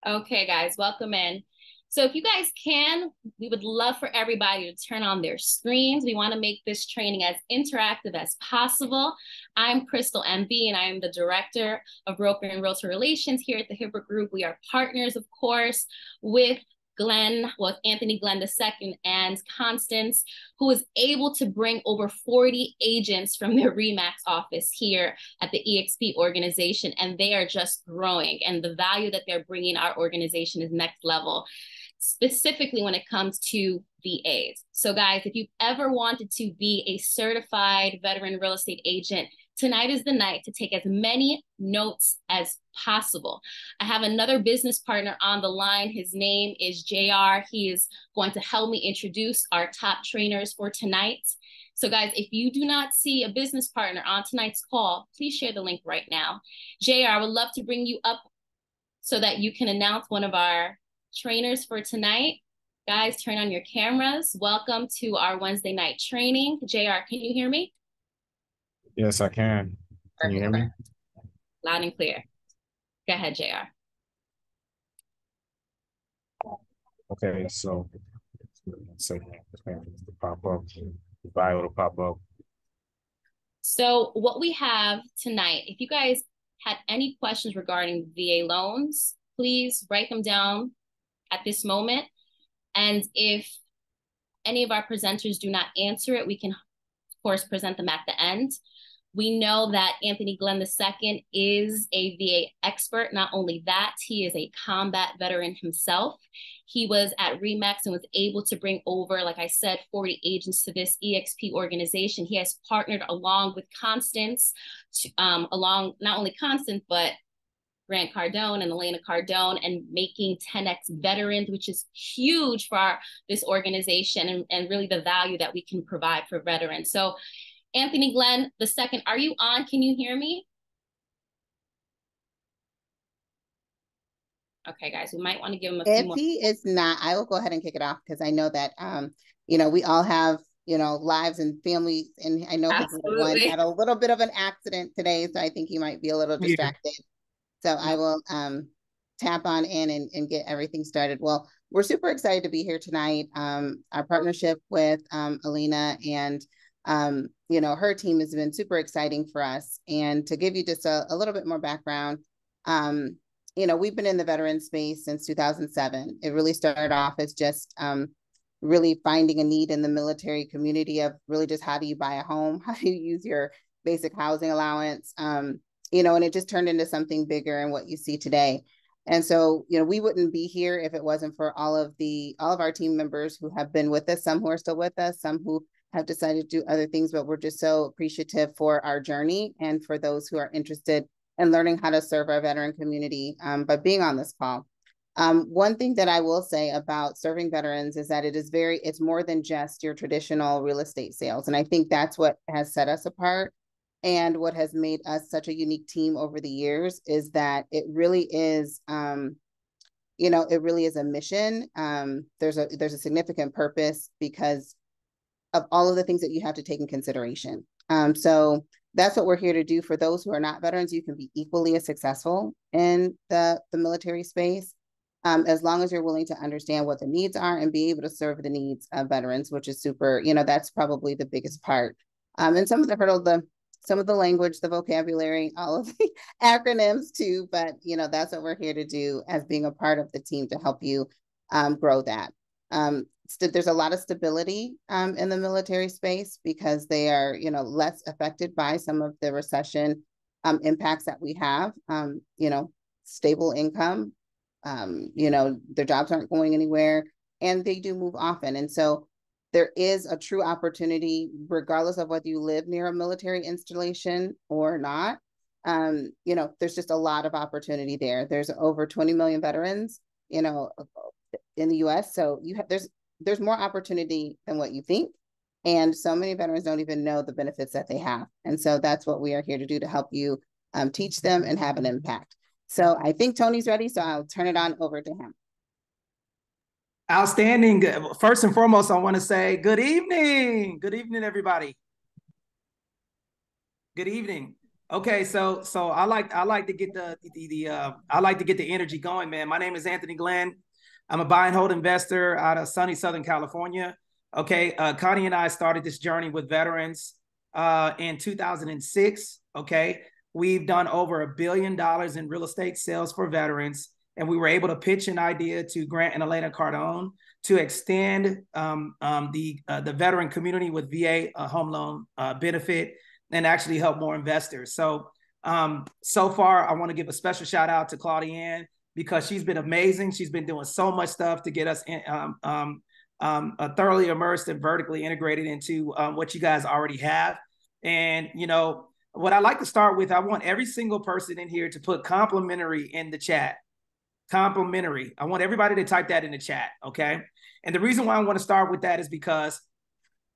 Okay, guys, welcome in. So if you guys can, we would love for everybody to turn on their screens. We want to make this training as interactive as possible. I'm Crystal MB, and I am the Director of Broker and Realtor Relations here at the Hibbert Group. We are partners, of course, with Anthony Glenn II and Constance, who was able to bring over 40 agents from their RE/MAX office here at the EXP organization, and they are just growing. And the value that they're bringing our organization is next level, specifically when it comes to VAs. So guys, if you've ever wanted to be a certified veteran real estate agent, tonight is the night to take as many notes as possible. I have another business partner on the line. His name is JR. He is going to help me introduce our top trainers for tonight. So guys, if you do not see a business partner on tonight's call, please share the link right now. JR, I would love to bring you up so that you can announce one of our trainers for tonight. Guys, turn on your cameras. Welcome to our Wednesday night training. JR, can you hear me? Yes, I can. Can you hear me? Loud and clear. Go ahead, JR. Okay, so to pop up, the bio to pop up. So what we have tonight, if you guys had any questions regarding VA loans, please write them down at this moment. And if any of our presenters do not answer it, we can, of course, present them at the end. We know that Anthony Glenn II is a VA expert. Not only that, he is a combat veteran himself. He was at RE/MAX and was able to bring over, like I said, 40 agents to this EXP organization. He has partnered along with Constance, along not only Constance, but Grant Cardone and Elena Cardone, and making 10X veterans, which is huge for this organization and really the value that we can provide for veterans. So Anthony Glenn II, are you on? Can you hear me? Okay, guys, we might want to give him a few more. If he is not, I will go ahead and kick it off because I know that, we all have, lives and families. And I know his little one had a little bit of an accident today, so I think he might be a little distracted. So I will tap on in and get everything started. Well, we're super excited to be here tonight. Our partnership with Alina and her team has been super exciting for us. And to give you just a little bit more background, we've been in the veteran space since 2007. It really started off as just really finding a need in the military community of really just how do you buy a home? How do you use your basic housing allowance? And it just turned into something bigger and what you see today. And so, we wouldn't be here if it wasn't for all of our team members who have been with us, some who are still with us, some who have decided to do other things, but we're just so appreciative for our journey and for those who are interested in learning how to serve our veteran community by being on this call. One thing that I will say about serving veterans is that it's more than just your traditional real estate sales. And I think that's what has set us apart. And what has made us such a unique team over the years is that it really is, it really is a mission. There's a significant purpose because of all of the things that you have to take in consideration. So that's what we're here to do. For those who are not veterans, you can be equally as successful in the military space, as long as you're willing to understand what the needs are and be able to serve the needs of veterans, which is super, that's probably the biggest part. And some of the language, the vocabulary, all of the acronyms too, but that's what we're here to do as being a part of the team to help you grow that. There's a lot of stability in the military space because they are, less affected by some of the recession impacts that we have. Stable income, their jobs aren't going anywhere, and they do move often. And so there is a true opportunity, regardless of whether you live near a military installation or not. There's just a lot of opportunity there. There's over 20 million veterans, in the US. So there's more opportunity than what you think. And so many veterans don't even know the benefits that they have. And so that's what we are here to do, to help you teach them and have an impact. So I think Tony's ready, so I'll turn it on over to him. Outstanding. First and foremost, I want to say good evening. Good evening, everybody. Good evening. Okay, so I like to get I like to get the energy going, man. My name is Anthony Glenn. I'm a buy and hold investor out of sunny Southern California. Okay, Connie and I started this journey with veterans in 2006. Okay, we've done over $1 billion in real estate sales for veterans, and we were able to pitch an idea to Grant and Elena Cardone to extend the veteran community with VA home loan benefit and actually help more investors. So so far, I want to give a special shout out to Claudiane because she's been amazing. She's been doing so much stuff to get us thoroughly immersed and vertically integrated into what you guys already have. And, you know, what I like to start with, I want every single person in here to put complimentary in the chat. Complimentary. I want everybody to type that in the chat, okay? And the reason why I want to start with that is because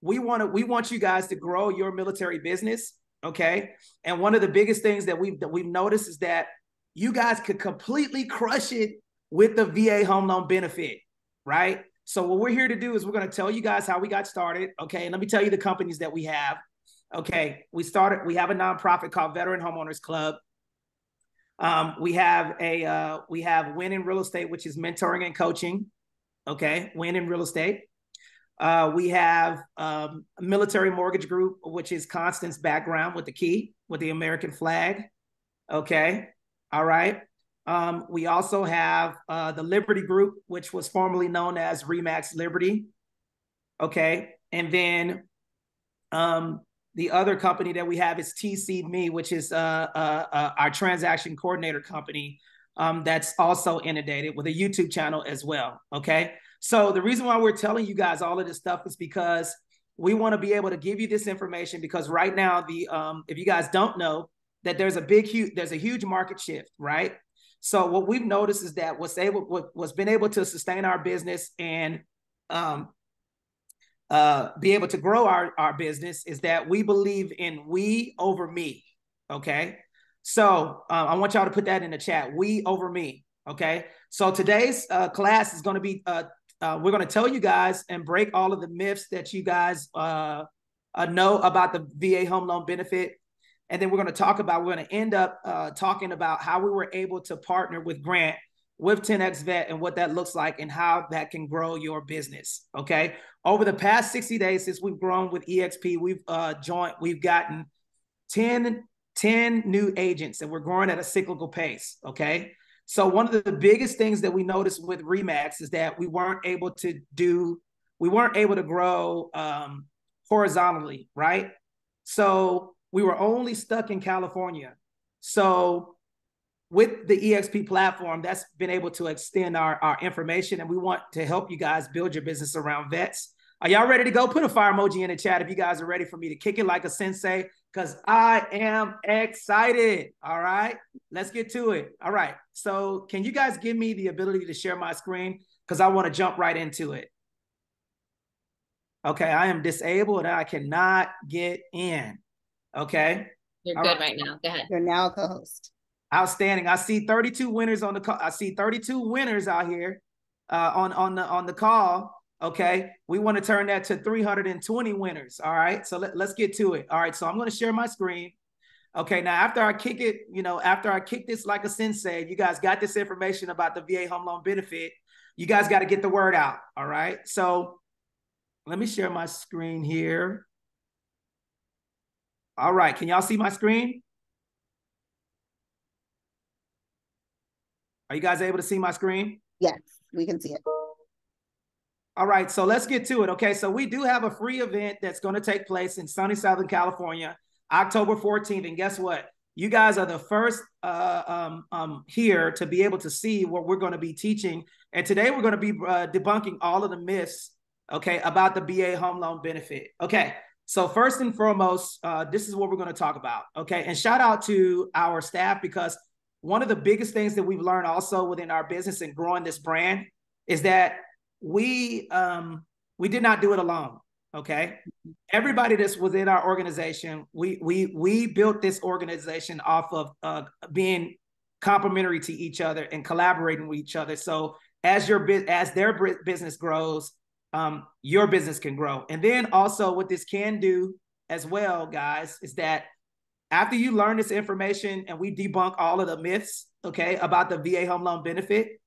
we want you guys to grow your military business, okay? And one of the biggest things that we've noticed is that you guys could completely crush it with the VA home loan benefit, right? So what we're here to do is we're going to tell you guys how we got started, okay? And let me tell you the companies that we have. Okay, we have a nonprofit called Veteran Homeowners Club. We have Win in Real Estate, which is mentoring and coaching. Okay, Win in Real Estate. We have a Military Mortgage Group, which is Constance background with the key, with the American flag. Okay, all right. We also have the Liberty Group, which was formerly known as Remax Liberty. Okay, and then the other company that we have is TC Me, which is our transaction coordinator company that's also inundated with a YouTube channel as well, okay? So the reason why we're telling you guys all of this stuff is because we want to be able to give you this information because right now, if you guys don't know, that there's a huge market shift, right? So what we've noticed is that what's been able to sustain our business and be able to grow our business is that we believe in we over me, okay? So I want y'all to put that in the chat, we over me, okay? So today's class is going to be, we're going to tell you guys and break all of the myths that you guys know about the VA home loan benefit. And then we're going to end up talking about how we were able to partner with Grant with 10X Vet and what that looks like and how that can grow your business, okay? Over the past 60 days since we've grown with EXP, we've gotten 10 new agents and we're growing at a cyclical pace, okay? So one of the biggest things that we noticed with Remax is that we weren't able to grow horizontally, right? So we were only stuck in California. So with the EXP platform, that's been able to extend our information, and we want to help you guys build your business around vets. Are y'all ready to go? Put a fire emoji in the chat if you guys are ready for me to kick it like a sensei, because I am excited. All right, let's get to it. All right, so can you guys give me the ability to share my screen? Because I want to jump right into it. Okay, I am disabled and I cannot get in. Okay. You're good right now. Go ahead. You're now a co-host. Outstanding. I see 32 winners on the call. I see 32 winners out here on the call. Okay. We want to turn that to 320 winners. All right. So let's get to it. All right. So I'm going to share my screen. Okay. Now, after I kick it, after I kick this like a sensei, you guys got this information about the VA home loan benefit. You guys got to get the word out. All right. So let me share my screen here. All right. Can y'all see my screen? Are you guys able to see my screen? Yes, we can see it. All right, so let's get to it. Okay, so we do have a free event that's going to take place in sunny Southern California, October 14th. And guess what? You guys are the first here to be able to see what we're going to be teaching. And today we're going to be debunking all of the myths, okay, about the VA home loan benefit. Okay, so first and foremost, this is what we're going to talk about. Okay, and shout out to our staff because one of the biggest things that we've learned also within our business and growing this brand is that we did not do it alone. Okay, everybody that's within our organization, we built this organization off of being complementary to each other and collaborating with each other. So as their business grows, your business can grow. And then also what this can do as well, guys, is that After you learn this information and we debunk all of the myths, okay, about the VA home loan benefit,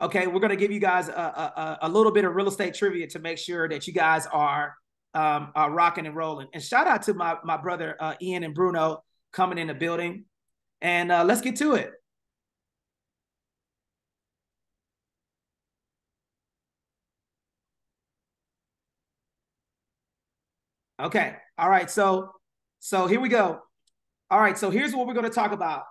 okay, we're going to give you guys a little bit of real estate trivia to make sure that you guys are rocking and rolling. And shout out to my brother Ian and Bruno coming in the building. And let's get to it. Okay. All right. So here we go. All right. So here's what we're going to talk about.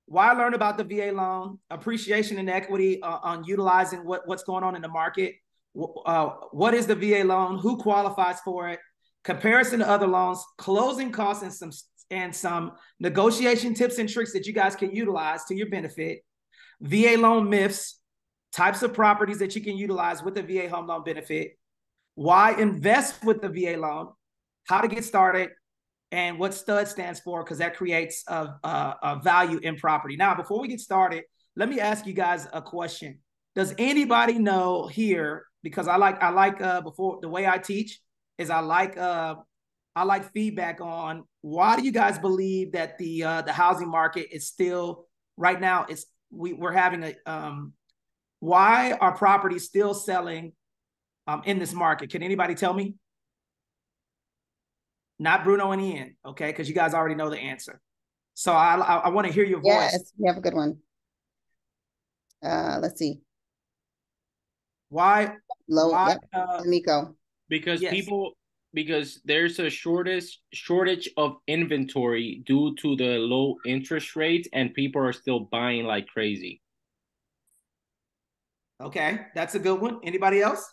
Why learn about the VA loan, appreciation and equity on utilizing what's going on in the market. What is the VA loan? Who qualifies for it? Comparison to other loans, closing costs, and some negotiation tips and tricks that you guys can utilize to your benefit. VA loan myths, types of properties that you can utilize with the VA home loan benefit. Why invest with the VA loan? How to get started, and what STUD stands for, because that creates a value in property. Now, before we get started, let me ask you guys a question. Does anybody know here, because I like before, the way I teach is I like feedback on why do you guys believe that the housing market is still right now, we're having why are properties still selling in this market? Can anybody tell me? Not Bruno and Ian, okay? Because you guys already know the answer. So I want to hear your voice. Yes, we have a good one. Let's see. Why? Yep. Nico. Because yes. because there's a shortage of inventory due to the low interest rates, and people are still buying like crazy. Okay, that's a good one. Anybody else?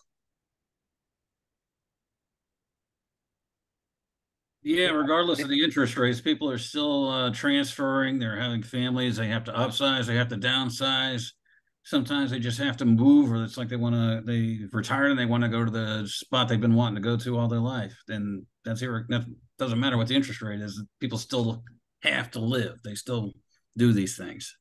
Yeah, regardless of the interest rates, people are still transferring. They're having families. They have to upsize. They have to downsize. Sometimes they just have to move, or it's like they retired and they want to go to the spot they've been wanting to go to all their life. Then that doesn't matter what the interest rate is. People still have to live. They still do these things.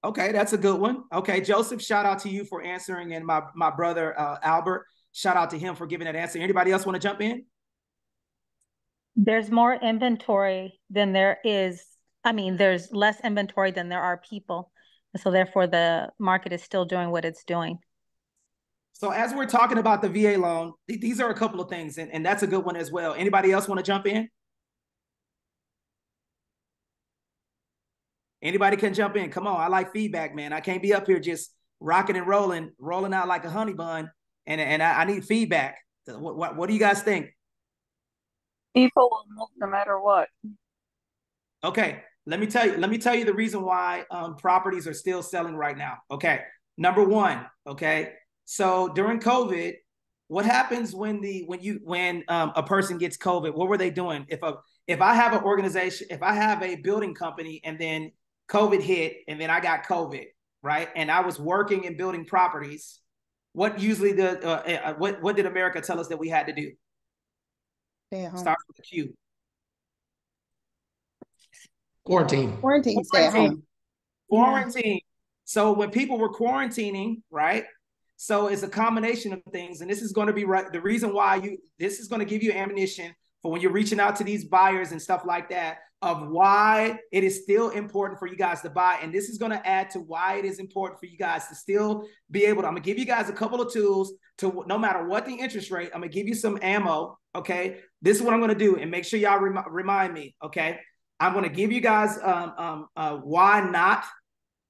Okay, that's a good one. Okay, Joseph, shout out to you for answering, and my brother Albert, shout out to him for giving that answer. Anybody else want to jump in? There's more inventory than there is. I mean, there's less inventory than there are people. So therefore, the market is still doing what it's doing. So as we're talking about the VA loan, these are a couple of things, and that's a good one as well. Anybody else want to jump in? Anybody can jump in. Come on, I like feedback, man. I can't be up here just rocking and rolling out like a honey bun, and I need feedback. What do you guys think? People will move no matter what. Okay, let me tell you the reason why properties are still selling right now. Okay, number one. Okay, so during COVID, what happens when a person gets COVID? What were they doing? If I have an organization, if I have a building company, and then COVID hit, and then I got COVID, right? And I was working in building properties. What usually what did America tell us that we had to do? Stay at home. Start with the Q. Quarantine. Stay at home. Quarantine. Yeah. So when people were quarantining, right? So it's a combination of things, and this is going to be the reason why this is going to give you ammunition for when you're reaching out to these buyers and stuff like that, of why it is still important for you guys to buy. And this is going to add to why it is important for you guys to still be able to, I'm going to give you guys a couple of tools to, no matter what the interest rate, I'm going to give you some ammo. Okay. This is what I'm going to do. And make sure y'all remind me. Okay. I'm going to give you guys why not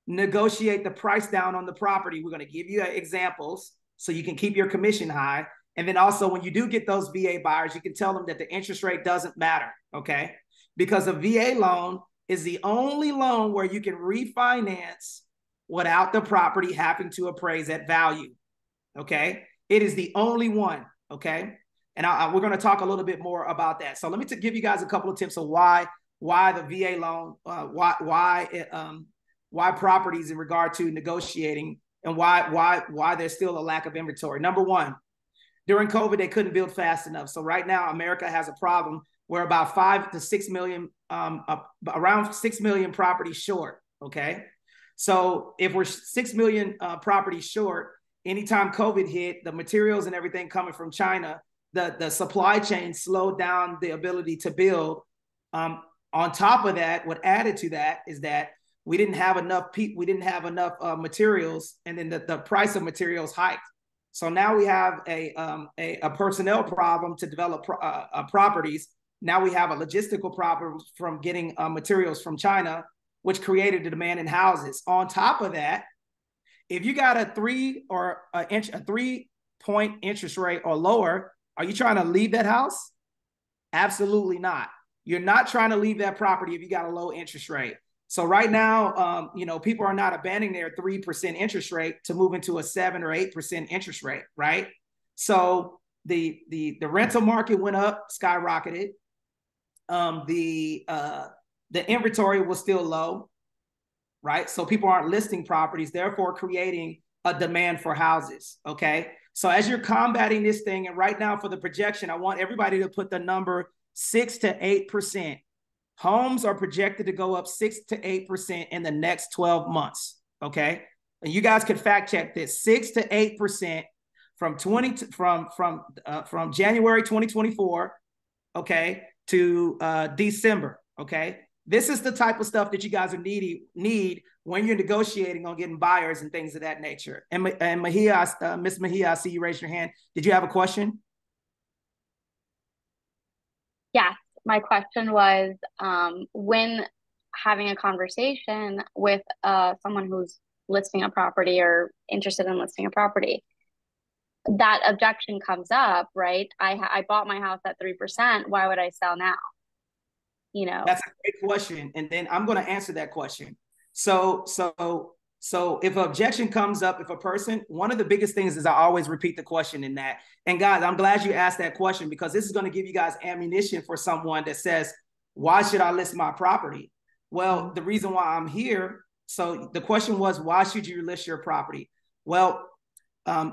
negotiate the price down on the property. We're going to give you examples so you can keep your commission high. And then also when you do get those VA buyers, you can tell them that the interest rate doesn't matter. Okay. Because a VA loan is the only loan where you can refinance without the property having to appraise at value. Okay. It is the only one. Okay. And we're going to talk a little bit more about that. So let me give you guys a couple of tips of why the VA loan, why properties in regard to negotiating, and why there's still a lack of inventory. Number one, during COVID, they couldn't build fast enough. So right now, America has a problem. We're about 5 to 6 million, around 6 million properties short, okay? So if we're 6 million properties short, anytime COVID hit, the materials and everything coming from China, the supply chain slowed down the ability to build. On top of that, what added to that is that we didn't have enough materials, and then the price of materials hiked. So now we have a personnel problem to develop properties. Now we have a logistical problem from getting materials from China, which created a demand in houses. On top of that, if you got a 3-point interest rate or lower, are you trying to leave that house? Absolutely not. You're not trying to leave that property if you got a low interest rate. So right now, people are not abandoning their 3% interest rate to move into a 7 or 8% interest rate, right? So the rental market went up, skyrocketed. The inventory was still low, right? So people aren't listing properties, therefore creating a demand for houses, okay? So as you're combating this thing, and right now for the projection, I want everybody to put the number 6 to 8%. Homes are projected to go up 6 to 8% in the next 12 months, okay? And you guys could fact check this, 6 to 8% from January 2024, okay, to December, okay? This is the type of stuff that you guys need when you're negotiating on getting buyers and things of that nature. And Mahia, Miss Mahia, I see you raise your hand. Did you have a question? Yes, my question was, when having a conversation with someone who's listing a property or interested in listing a property, that objection comes up, right? I bought my house at 3%. Why would I sell now? That's a great question, and then I'm going to answer that question. So if an objection comes up, if a person, one of the biggest things is I always repeat the question in that. And guys, I'm glad you asked that question, because this is going to give you guys ammunition for someone that says, why should I list my property? Well, the reason why I'm here, so the question was, why should you list your property? Well,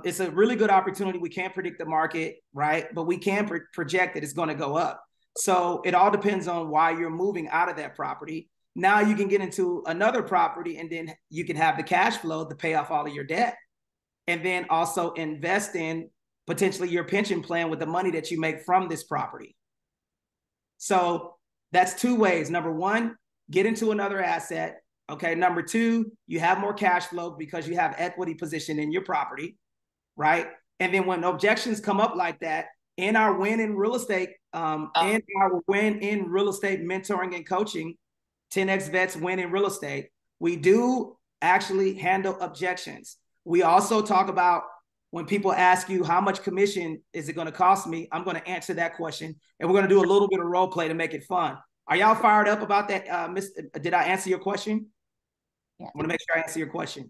it's a really good opportunity. We can't predict the market, right? But we can project that it's going to go up. So it all depends on why you're moving out of that property. Now you can get into another property, and then you can have the cash flow to pay off all of your debt, and then also invest in potentially your pension plan with the money that you make from this property. So that's two ways. Number one, get into another asset. Okay. Number two, you have more cash flow because you have equity position in your property, right? And then when objections come up like that, in our Win in Real Estate, mentoring and coaching, 10X Vets Win in Real Estate, we do actually handle objections. We also talk about when people ask you how much commission is it going to cost me, I'm going to answer that question, and we're going to do a little bit of role play to make it fun. Are y'all fired up about that? Did I answer your question? Yeah. I want to make sure I answer your question.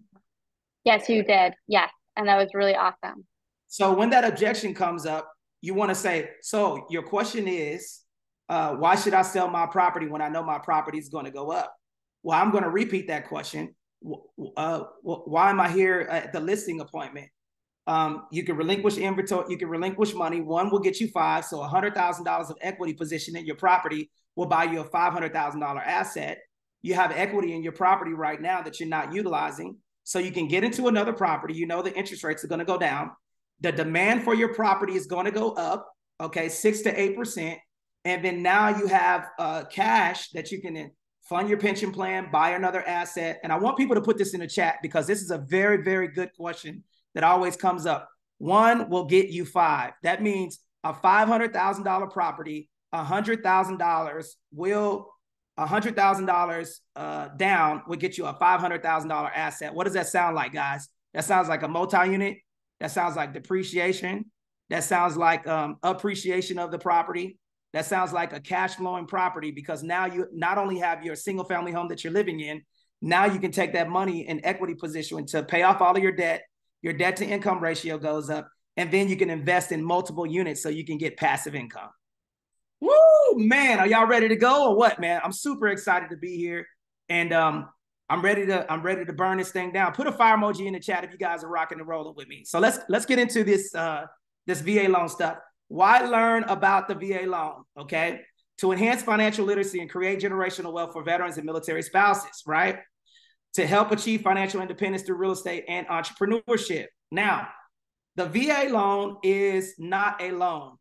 Yes, you did. Yes, and that was really awesome. So when that objection comes up, you want to say, so your question is, why should I sell my property when I know my property is going to go up? Well, I'm going to repeat that question. Why am I here at the listing appointment? You can relinquish inventory, you can relinquish money. One will get you 5. So $100,000 of equity position in your property will buy you a $500,000 asset. You have equity in your property right now that you're not utilizing. So you can get into another property. You know the interest rates are going to go down. The demand for your property is going to go up, okay, 6 to 8%. And then now you have cash that you can fund your pension plan, buy another asset. And I want people to put this in the chat, because this is a very, very good question that always comes up. One will get you 5. That means a $500,000 property, $100,000 down will get you a $500,000 asset. What does that sound like, guys? That sounds like a multi-unit. That sounds like depreciation. That sounds like appreciation of the property. That sounds like a cash flowing property, because now you not only have your single family home that you're living in, now you can take that money in equity position to pay off all of your debt. Your debt to income ratio goes up, and then you can invest in multiple units so you can get passive income. Woo, man, are y'all ready to go or what, man? I'm super excited to be here, and I'm ready to burn this thing down. Put a fire emoji in the chat if you guys are rocking and rolling with me. So let's get into this VA loan stuff. Why learn about the VA loan? Okay, to enhance financial literacy and create generational wealth for veterans and military spouses, right? To help achieve financial independence through real estate and entrepreneurship. Now, the VA loan is not a loan,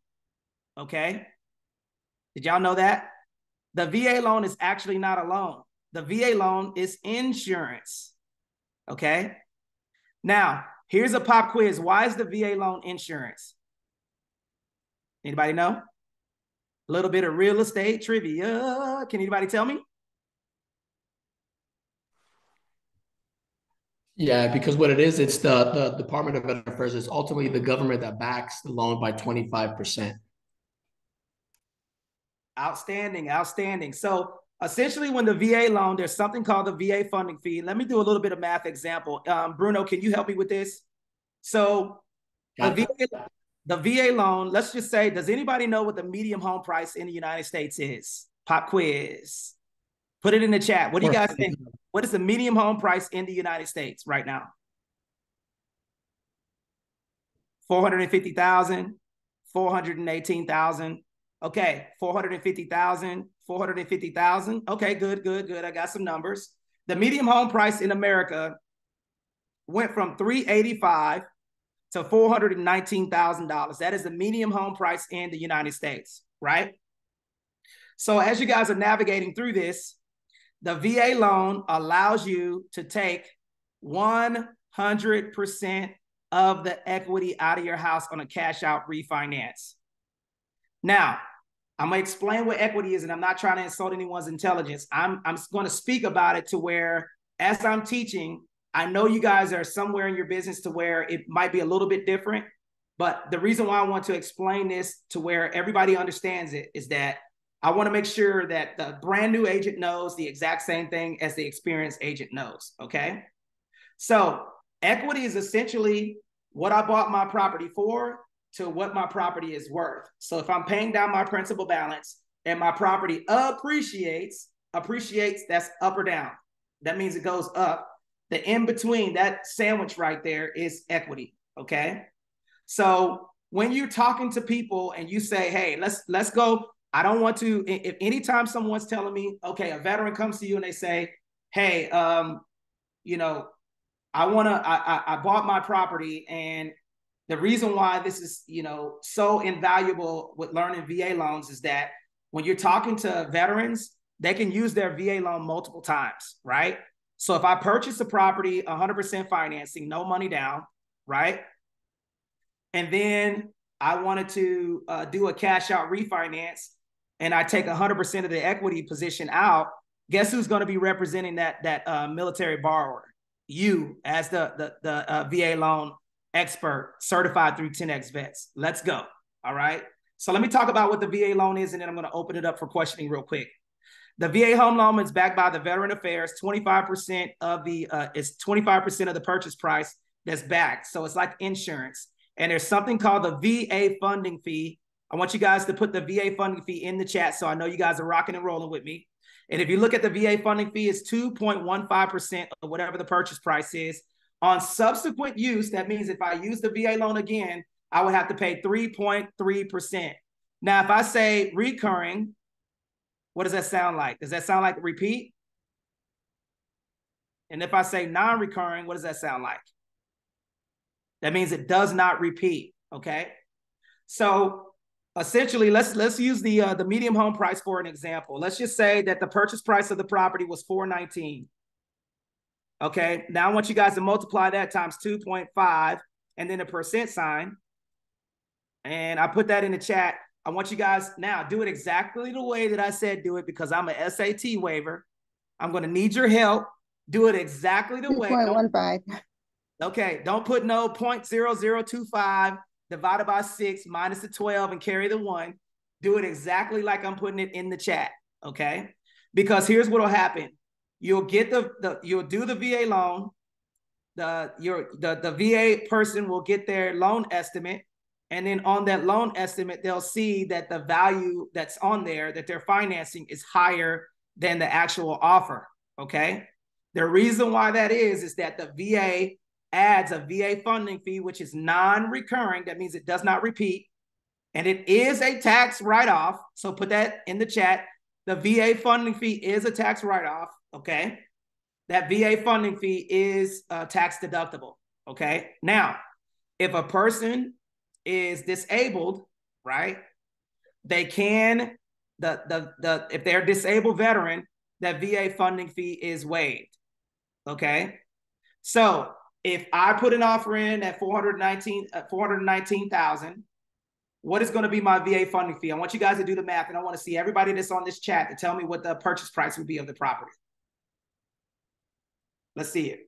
okay? Did y'all know that? The VA loan is actually not a loan. The VA loan is insurance. Okay. Now, here's a pop quiz. Why is the VA loan insurance? Anybody know? A little bit of real estate trivia. Can anybody tell me? Yeah, because what it is, it's the Department of Veteran Affairs. It's ultimately the government that backs the loan by 25%. Outstanding, outstanding. So essentially when the VA loan, there's something called the VA funding fee. Let me do a little bit of math example. Bruno, can you help me with this? So the VA loan, let's just say, does anybody know what the median home price in the United States is? Pop quiz. Put it in the chat. What do you guys think? What is the median home price in the United States right now? 450,000, 418,000. Okay, 450,000, 450,000. Okay, good. I got some numbers. The median home price in America went from $385,000 to $419,000. That is the median home price in the United States, right? So as you guys are navigating through this, the VA loan allows you to take 100% of the equity out of your house on a cash out refinance. Now, I'm going to explain what equity is, and I'm not trying to insult anyone's intelligence. I'm going to speak about it to where, as I'm teaching, I know you guys are somewhere in your business to where it might be a little bit different, but the reason why I want to explain this to where everybody understands it is that I want to make sure that the brand new agent knows the exact same thing as the experienced agent knows, okay? So equity is essentially what I bought my property for to what my property is worth. So if I'm paying down my principal balance and my property appreciates, that's up or down. That means it goes up. The in between, that sandwich right there is equity, okay? So when you're talking to people and you say, hey, let's go, I don't want to, if anytime someone's telling me, okay, a veteran comes to you and they say, hey, you know, I bought my property, and the reason why this is, you know, so invaluable with learning VA loans is that when you're talking to veterans, they can use their VA loan multiple times, right? So if I purchase a property, 100% financing, no money down, right? And then I wanted to do a cash out refinance, and I take 100% of the equity position out, guess who's going to be representing that military borrower? You, as the VA loan expert certified through 10X Vets. Let's go. All right. So let me talk about what the VA loan is, and then I'm going to open it up for questioning real quick. The VA home loan is backed by the Veteran Affairs. 25% of it's 25% of the purchase price that's backed. So it's like insurance. And there's something called the VA funding fee. I want you guys to put the VA funding fee in the chat so I know you guys are rocking and rolling with me. And if you look at the VA funding fee, it's 2.15% of whatever the purchase price is. On subsequent use, that means if I use the VA loan again, I would have to pay 3.3%. Now, if I say recurring, what does that sound like? Does that sound like repeat? And if I say non-recurring, what does that sound like? That means it does not repeat, okay? So essentially, let's use the medium home price for an example. Let's just say that the purchase price of the property was $419,000. Okay, now I want you guys to multiply that times 2.5 and then a percent sign. And I put that in the chat. I want you guys now do it exactly the way that I said do it, because I'm a SAT waiver. I'm going to need your help. Do it exactly the way. 2.15. Okay, don't put no 0.0025 divided by 6 minus the 12 and carry the 1. Do it exactly like I'm putting it in the chat, okay? Because here's what will happen. You'll get you'll do the VA loan. The VA person will get their loan estimate. And then on that loan estimate, they'll see that the value that's on there that they're financing is higher than the actual offer, okay? The reason why that is that the VA adds a VA funding fee, which is non-recurring. That means it does not repeat. And it is a tax write-off. So put that in the chat. The VA funding fee is a tax write-off, okay? That VA funding fee is tax deductible, okay? Now, if a person is disabled, right, they can if they're a disabled veteran, that VA funding fee is waived. Okay. So if I put an offer in at 419,000, what is going to be my VA funding fee? I want you guys to do the math, and I want to see everybody that's on this chat to tell me what the purchase price would be of the property. Let's see it.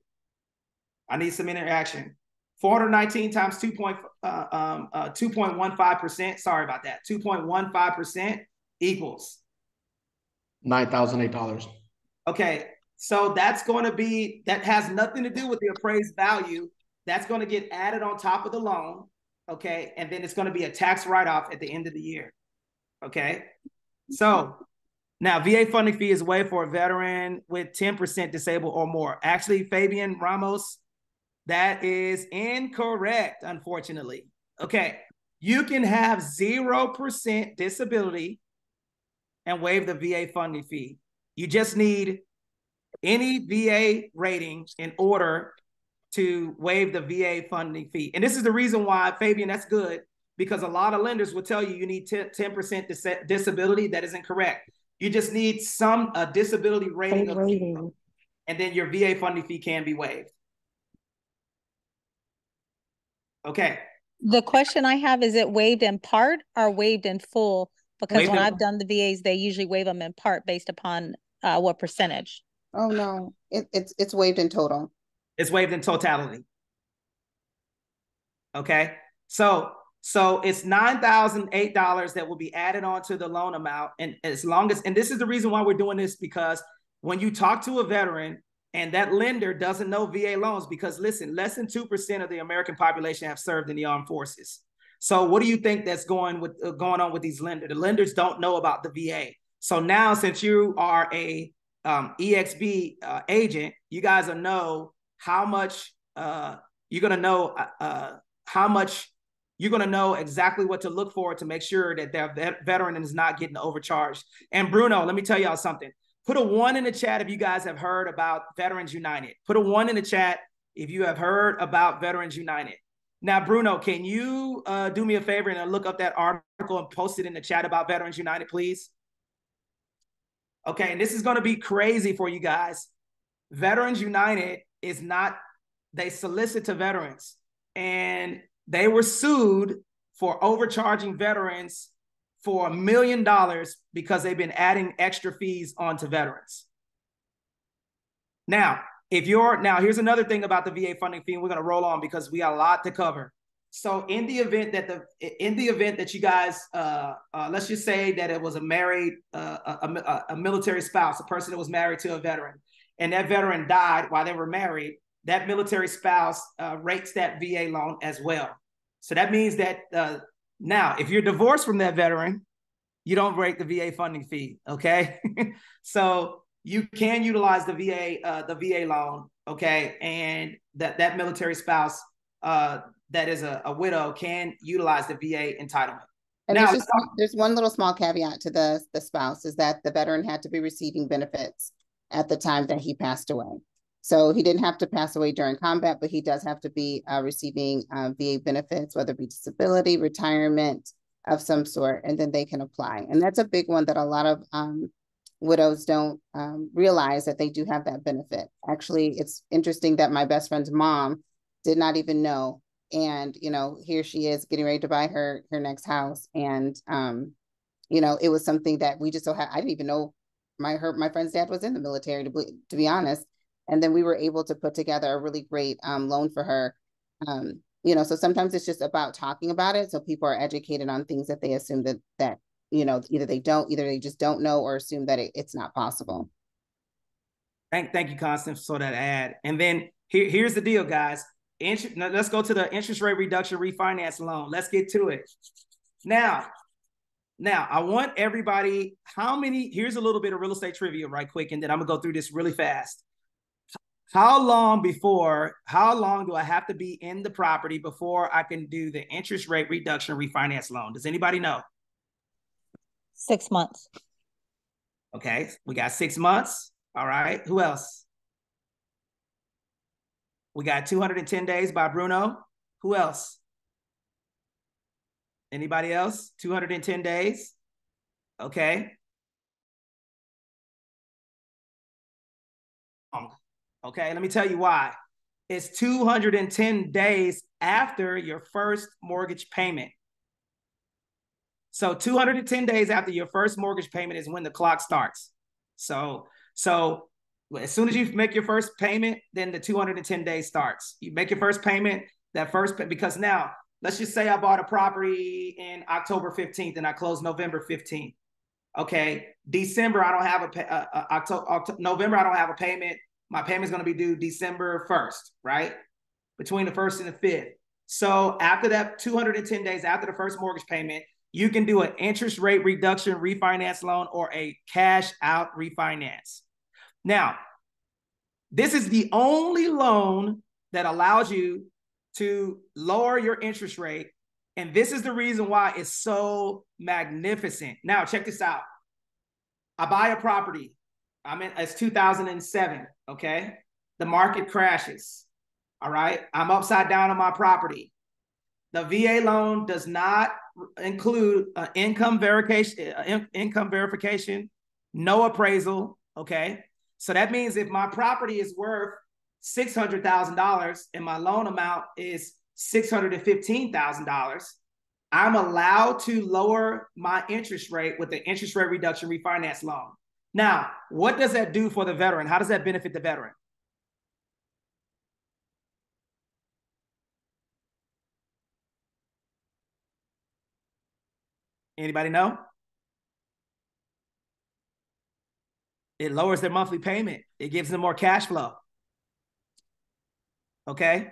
I need some interaction. 419 times 2.15%. Sorry about that. 2.15% equals $9,008. Okay. So that's going to be, that has nothing to do with the appraised value. That's going to get added on top of the loan. Okay. And then it's going to be a tax write-off at the end of the year. Okay. So now VA funding fee is waived for a veteran with 10% disabled or more. Actually, Fabian Ramos, that is incorrect, unfortunately. Okay. You can have 0% disability and waive the VA funding fee. You just need any VA rating in order to waive the VA funding fee. And this is the reason why, Fabian, that's good, because a lot of lenders will tell you you need 10% disability. That isn't correct. You just need some disability rating, and then your VA funding fee can be waived. Okay. The question I have, is it waived in part or waived in full? Because when I've done the VAs, they usually waive them in part based upon what percentage. Oh no, it's waived in total. It's waived in totality. Okay, so it's $9,008 that will be added onto the loan amount, and as long as, and this is the reason why we're doing this, because when you talk to a veteran and that lender doesn't know VA loans, because listen, less than 2% of the American population have served in the armed forces. So what do you think that's going on with these lenders? The lenders don't know about the VA. So now, since you are a EXB agent, you guys will know how much you're going to know you're going to know exactly what to look for to make sure that their veteran is not getting overcharged. And Bruno, let me tell y'all something. Put a 1 in the chat if you guys have heard about Veterans United. Put a 1 in the chat if you have heard about Veterans United. Now, Bruno, can you do me a favor and look up that article and post it in the chat about Veterans United, please? Okay, and this is going to be crazy for you guys. Veterans United is not, they solicit to veterans, and they were sued for overcharging veterans for $1 million because they've been adding extra fees onto veterans. Now, here's another thing about the VA funding fee, and we're going to roll on because we got a lot to cover. So in the event that you guys, let's just say that it was a married, a military spouse, a person that was married to a veteran, and that veteran died while they were married, that military spouse rates that VA loan as well. So that means that now, if you're divorced from that veteran, you don't rate the VA funding fee, okay? So you can utilize the VA loan, okay? And that military spouse that is a widow can utilize the VA entitlement. And now, there's one little small caveat to the spouse, is that the veteran had to be receiving benefits at the time that he passed away. So he didn't have to pass away during combat, but he does have to be receiving VA benefits, whether it be disability, retirement of some sort, and then they can apply. And that's a big one that a lot of widows don't realize, that they do have that benefit. Actually, it's interesting that my best friend's mom did not even know. And, you know, here she is getting ready to buy her next house. And, you know, it was something that we just so had. I didn't even know my friend's dad was in the military, to be honest. And then we were able to put together a really great loan for her. You know, so sometimes it's just about talking about it, so people are educated on things that they assume that you know, either they just don't know, or assume that it's not possible. Thank you, Constance, for that ad. And then here's the deal, guys. Let's go to the interest rate reduction refinance loan. Let's get to it. Now, I want everybody, here's a little bit of real estate trivia right quick, and then I'm gonna go through this really fast. How long do I have to be in the property before I can do the interest rate reduction refinance loan? Does anybody know? 6 months. Okay, we got 6 months. All right, who else? We got 210 days by Bruno. Who else? Anybody else? 210 days. Okay. Okay, let me tell you why. It's 210 days after your first mortgage payment. So 210 days after your first mortgage payment is when the clock starts. So as soon as you make your first payment, then the 210 days starts. You make your first payment, because now, let's just say I bought a property in October 15th and I closed November 15th. Okay, December, I don't have November, I don't have a payment. My payment's going to be due December 1st, right? Between the 1st and the 5th. So after that 210 days after the first mortgage payment, you can do an interest rate reduction refinance loan or a cash out refinance. Now, this is the only loan that allows you to lower your interest rate. And this is the reason why it's so magnificent. Now, check this out. I buy a property. It's 2007, okay? The market crashes, all right? I'm upside down on my property. The VA loan does not include income verification, no appraisal, okay? So that means if my property is worth $600,000 and my loan amount is $615,000, I'm allowed to lower my interest rate with the interest rate reduction refinance loan. Now, what does that do for the veteran? How does that benefit the veteran? Anybody know? It lowers their monthly payment. It gives them more cash flow. Okay.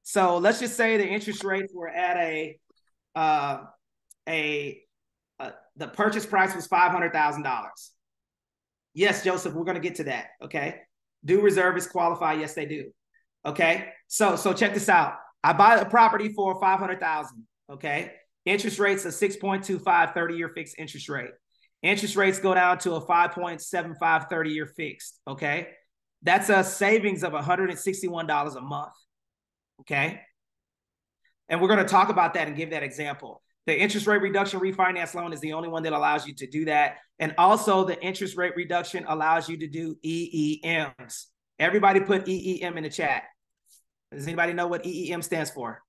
So let's just say the interest rates were at the purchase price was $500,000. Yes, Joseph, we're going to get to that. Okay. Do reservists qualify? Yes, they do. Okay. So check this out. I buy a property for $500,000. Okay. Interest rates are 6.25 30-year fixed interest rate. Interest rates go down to a 5.75 30-year fixed. Okay. That's a savings of $161 a month. Okay. And we're going to talk about that and give that example. The interest rate reduction refinance loan is the only one that allows you to do that. And also the interest rate reduction allows you to do EEMs. Everybody put EEM in the chat. Does anybody know what EEM stands for?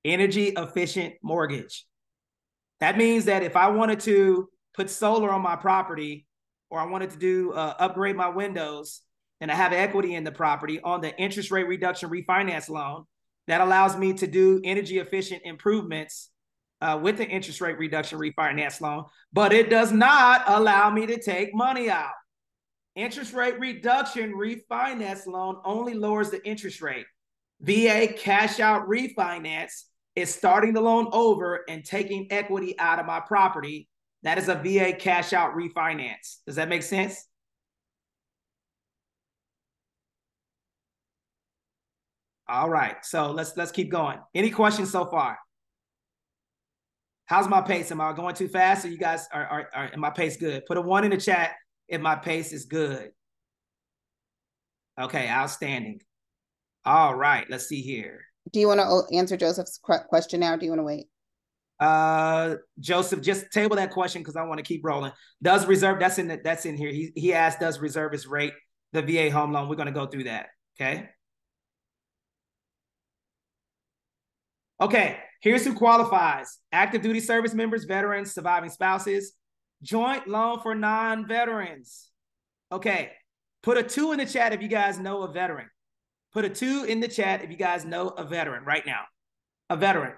Energy efficient mortgage. That means that if I wanted to put solar on my property, or I wanted to do upgrade my windows, and I have equity in the property on the interest rate reduction refinance loan, that allows me to do energy efficient improvements with the interest rate reduction refinance loan, but it does not allow me to take money out. Interest rate reduction refinance loan only lowers the interest rate. VA cash out refinance is starting the loan over and taking equity out of my property. That is a VA cash out refinance. Does that make sense? All right, so let's keep going. Any questions so far? How's my pace? Am I going too fast, or you guys are am my pace good? Put a 1 in the chat if my pace is good. Okay, outstanding. All right, let's see here. Do you want to answer Joseph's question now, or do you want to wait? Joseph, just table that question because I want to keep rolling. Does reserve, that's in here. He asked, does reservists rate the VA home loan? We're going to go through that. Okay. Okay, here's who qualifies. Active duty service members, veterans, surviving spouses, joint loan for non-veterans. Okay, put a 2 in the chat if you guys know a veteran. Put a 2 in the chat if you guys know a veteran right now. A veteran.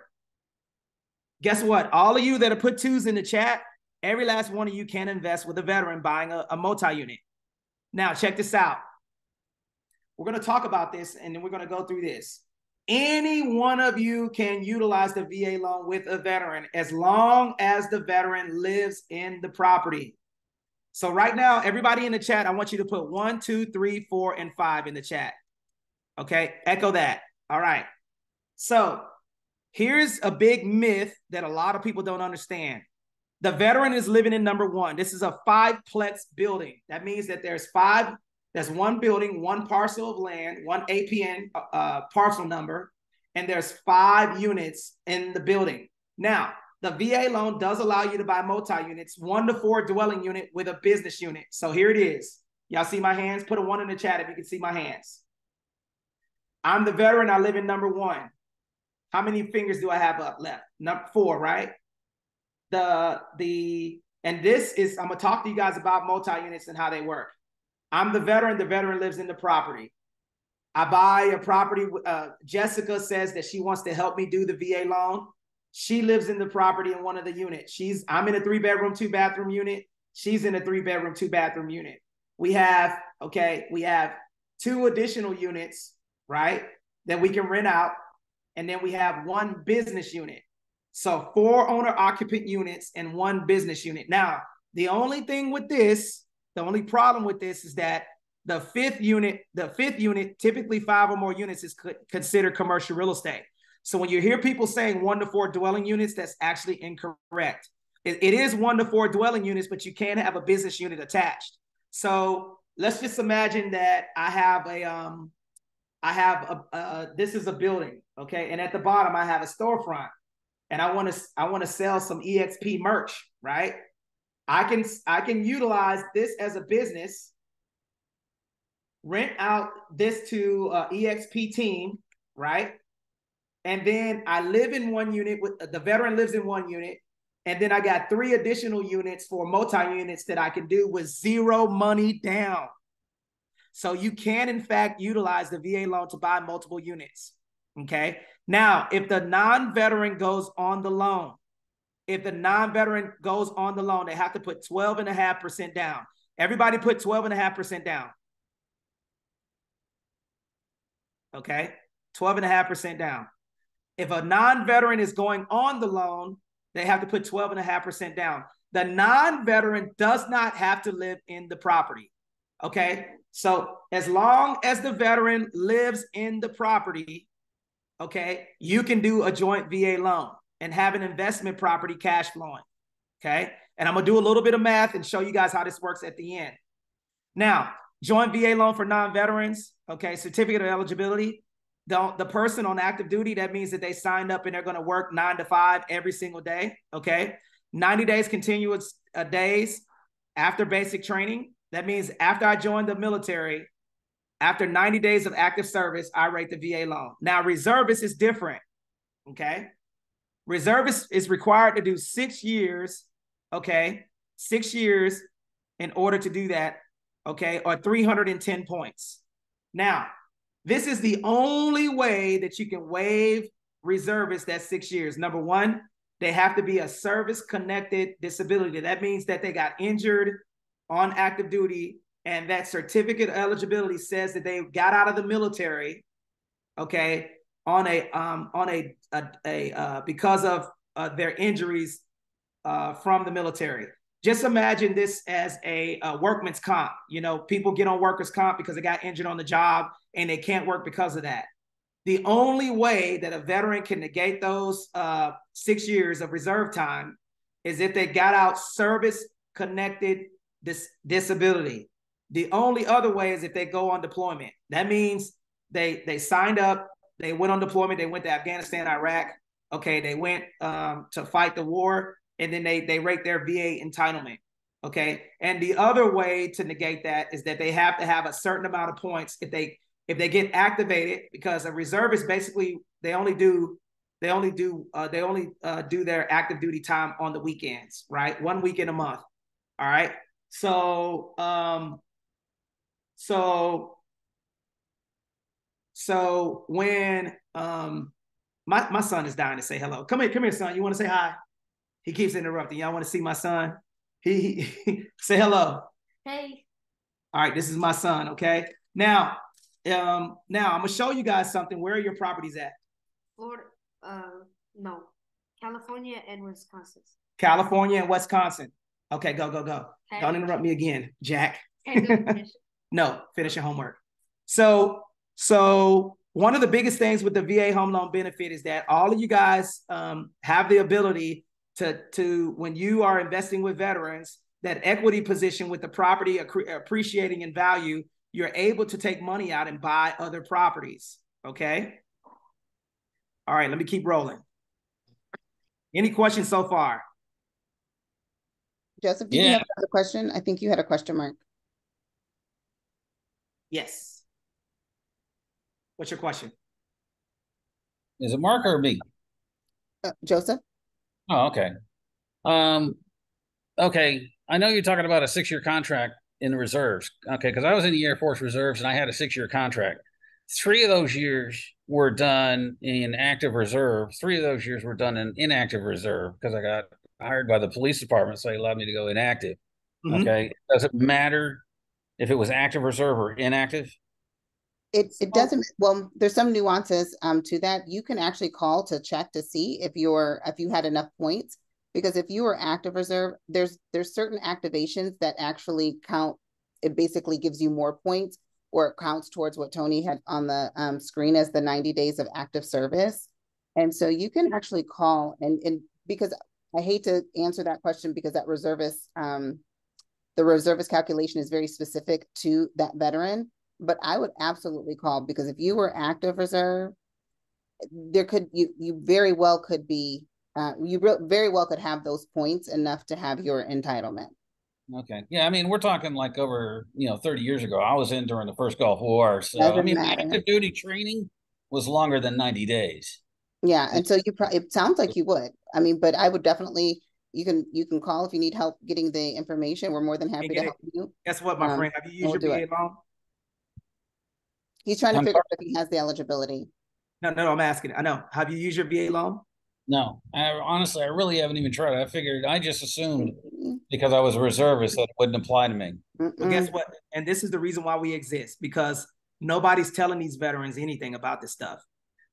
Guess what? All of you that have put 2s in the chat, every last one of you can invest with a veteran buying a multi-unit. Now, check this out. We're going to talk about this, and then we're going to go through this. Any one of you can utilize the VA loan with a veteran as long as the veteran lives in the property. So right now, everybody in the chat, I want you to put 1, 2, 3, 4, and 5 in the chat. Okay, echo that. All right. So here's a big myth that a lot of people don't understand. The veteran is living in number 1. This is a 5-plex building. That means that there's 5. There's 1 building, 1 parcel of land, 1 APN parcel number, and there's 5 units in the building. Now, the VA loan does allow you to buy multi-units, 1 to 4 dwelling unit with a business unit. So here it is. Y'all see my hands? Put a 1 in the chat if you can see my hands. I'm the veteran. I live in number 1. How many fingers do I have up left? Number 4, right? And this is, I'm gonna talk to you guys about multi-units and how they work. I'm the veteran lives in the property. I buy a property. Jessica says that she wants to help me do the VA loan. She lives in the property in one of the units. I'm in a 3-bedroom, 2-bathroom unit. She's in a 3-bedroom, 2-bathroom unit. We have 2 additional units, right, that we can rent out. And then we have 1 business unit. So 4 owner-occupant units and 1 business unit. Now, the only problem with this is that the fifth unit, typically 5 or more units is considered commercial real estate. So when you hear people saying 1 to 4 dwelling units, that's actually incorrect. It is 1 to 4 dwelling units, but you can have a business unit attached. So let's just imagine that this is a building, okay? And at the bottom, I have a storefront. And I want to sell some EXP merch, right? I can utilize this as a business, rent out this to EXP team, right? And then I live in 1 unit, the veteran lives in 1 unit, and then I got 3 additional units for multi-units that I can do with 0 money down. So you can, in fact, utilize the VA loan to buy multiple units, okay? Now, if the non-veteran goes on the loan, they have to put 12.5% down. Everybody put 12.5% down. Okay, 12.5% down. If a non-veteran is going on the loan, they have to put 12.5% down. The non-veteran does not have to live in the property. Okay, so as long as the veteran lives in the property, okay, you can do a joint VA loan and have an investment property cash flowing. Okay, and I'm gonna do a little bit of math and show you guys how this works at the end. Now, joint VA loan for non-veterans, okay, certificate of eligibility. The person on active duty, that means that they signed up and they're going to work 9 to 5 every single day, okay? 90 days continuous days after basic training. That means after I joined the military, after 90 days of active service, I rate the VA loan. Now, reservist is different, okay? Reservist is required to do 6 years, okay? 6 years in order to do that, okay? Or 310 points. Now, this is the only way that you can waive reservists that's 6 years. Number 1, they have to be a service-connected disability. That means that they got injured on active duty, and that certificate of eligibility says that they got out of the military, okay, because of their injuries from the military. Just imagine this as a workman's comp. You know, people get on workers' comp because they got injured on the job and they can't work because of that. The only way that a veteran can negate those 6 years of reserve time is if they got out service-connected disability. The only other way is if they go on deployment. That means they signed up, they went on deployment, they went to Afghanistan, Iraq. Okay, they went to fight the war, and then they rate their VA entitlement, okay? And the other way to negate that is that they have to have a certain amount of points if they get activated, because a reservist basically they only do their active duty time on the weekends, right? 1 weekend a month. All right. So when my son is dying to say hello. Come here, son. You want to say hi? He keeps interrupting. Y'all want to see my son? He say hello. Hey. All right, this is my son, okay? Now I'm gonna show you guys something. Where are your properties at? No. California and Wisconsin. California and Wisconsin. Okay, go. Hey. Don't interrupt me again, Jack. Hey, go finish. No, finish your homework. So one of the biggest things with the VA home loan benefit is that all of you guys have the ability to when you are investing with veterans, that equity position with the property appreciating in value, you're able to take money out and buy other properties, okay? All right, let me keep rolling. Any questions so far? Joseph, did you have another question? I think you had a question mark. Yes. What's your question? Is it Mark or me? Joseph? Oh, okay. Okay. I know you're talking about a 6-year contract in the reserves. Okay, because I was in the Air Force Reserves and I had a 6-year contract. 3 of those years were done in active reserve. 3 of those years were done in inactive reserve because I got hired by the police department, so they allowed me to go inactive. Okay. Does it matter if it was active reserve or inactive? It doesn't, well, there's some nuances to that. You can actually call to check to see if you had enough points, because if you were active reserve, there's certain activations that actually count. It basically gives you more points, or it counts towards what Tony had on the screen as the 90 days of active service. And so you can actually call and because I hate to answer that question because that reservist, the reservist calculation is very specific to that veteran. But I would absolutely call, because if you were active reserve, you very well could be, very well could have those points enough to have your entitlement. Okay. Yeah, I mean, we're talking like over, 30 years ago. I was in during the first Gulf War. So, Doesn't my matter. active duty training was longer than 90 days. Yeah, and so it sounds like you would. I mean, but I would definitely, you can call if you need help getting the information. We're more than happy to help you. Guess what, my friend? Have you used your VA loan? He's trying to figure out if he has the eligibility. No, I'm asking. I know. Have you used your VA loan? No, honestly, I really haven't even tried. I just assumed because I was a reservist that it wouldn't apply to me. Well, guess what? And this is the reason why we exist, because nobody's telling these veterans anything about this stuff.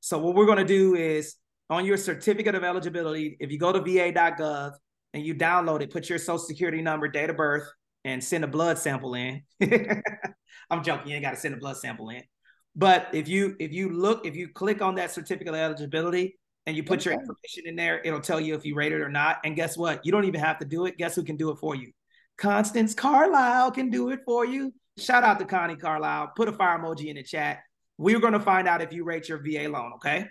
So what we're going to do is, on your certificate of eligibility, if you go to va.gov and you download it, put your social security number, date of birth, and send a blood sample in. I'm joking. You ain't got to send a blood sample in. But if you click on that certificate of eligibility and you put your information in there, it'll tell you if you rate it or not. And guess what? You don't even have to do it. Guess who can do it for you? Constance Carlisle can do it for you. Shout out to Connie Carlisle. Put a fire emoji in the chat. We're going to find out if you rate your VA loan, okay?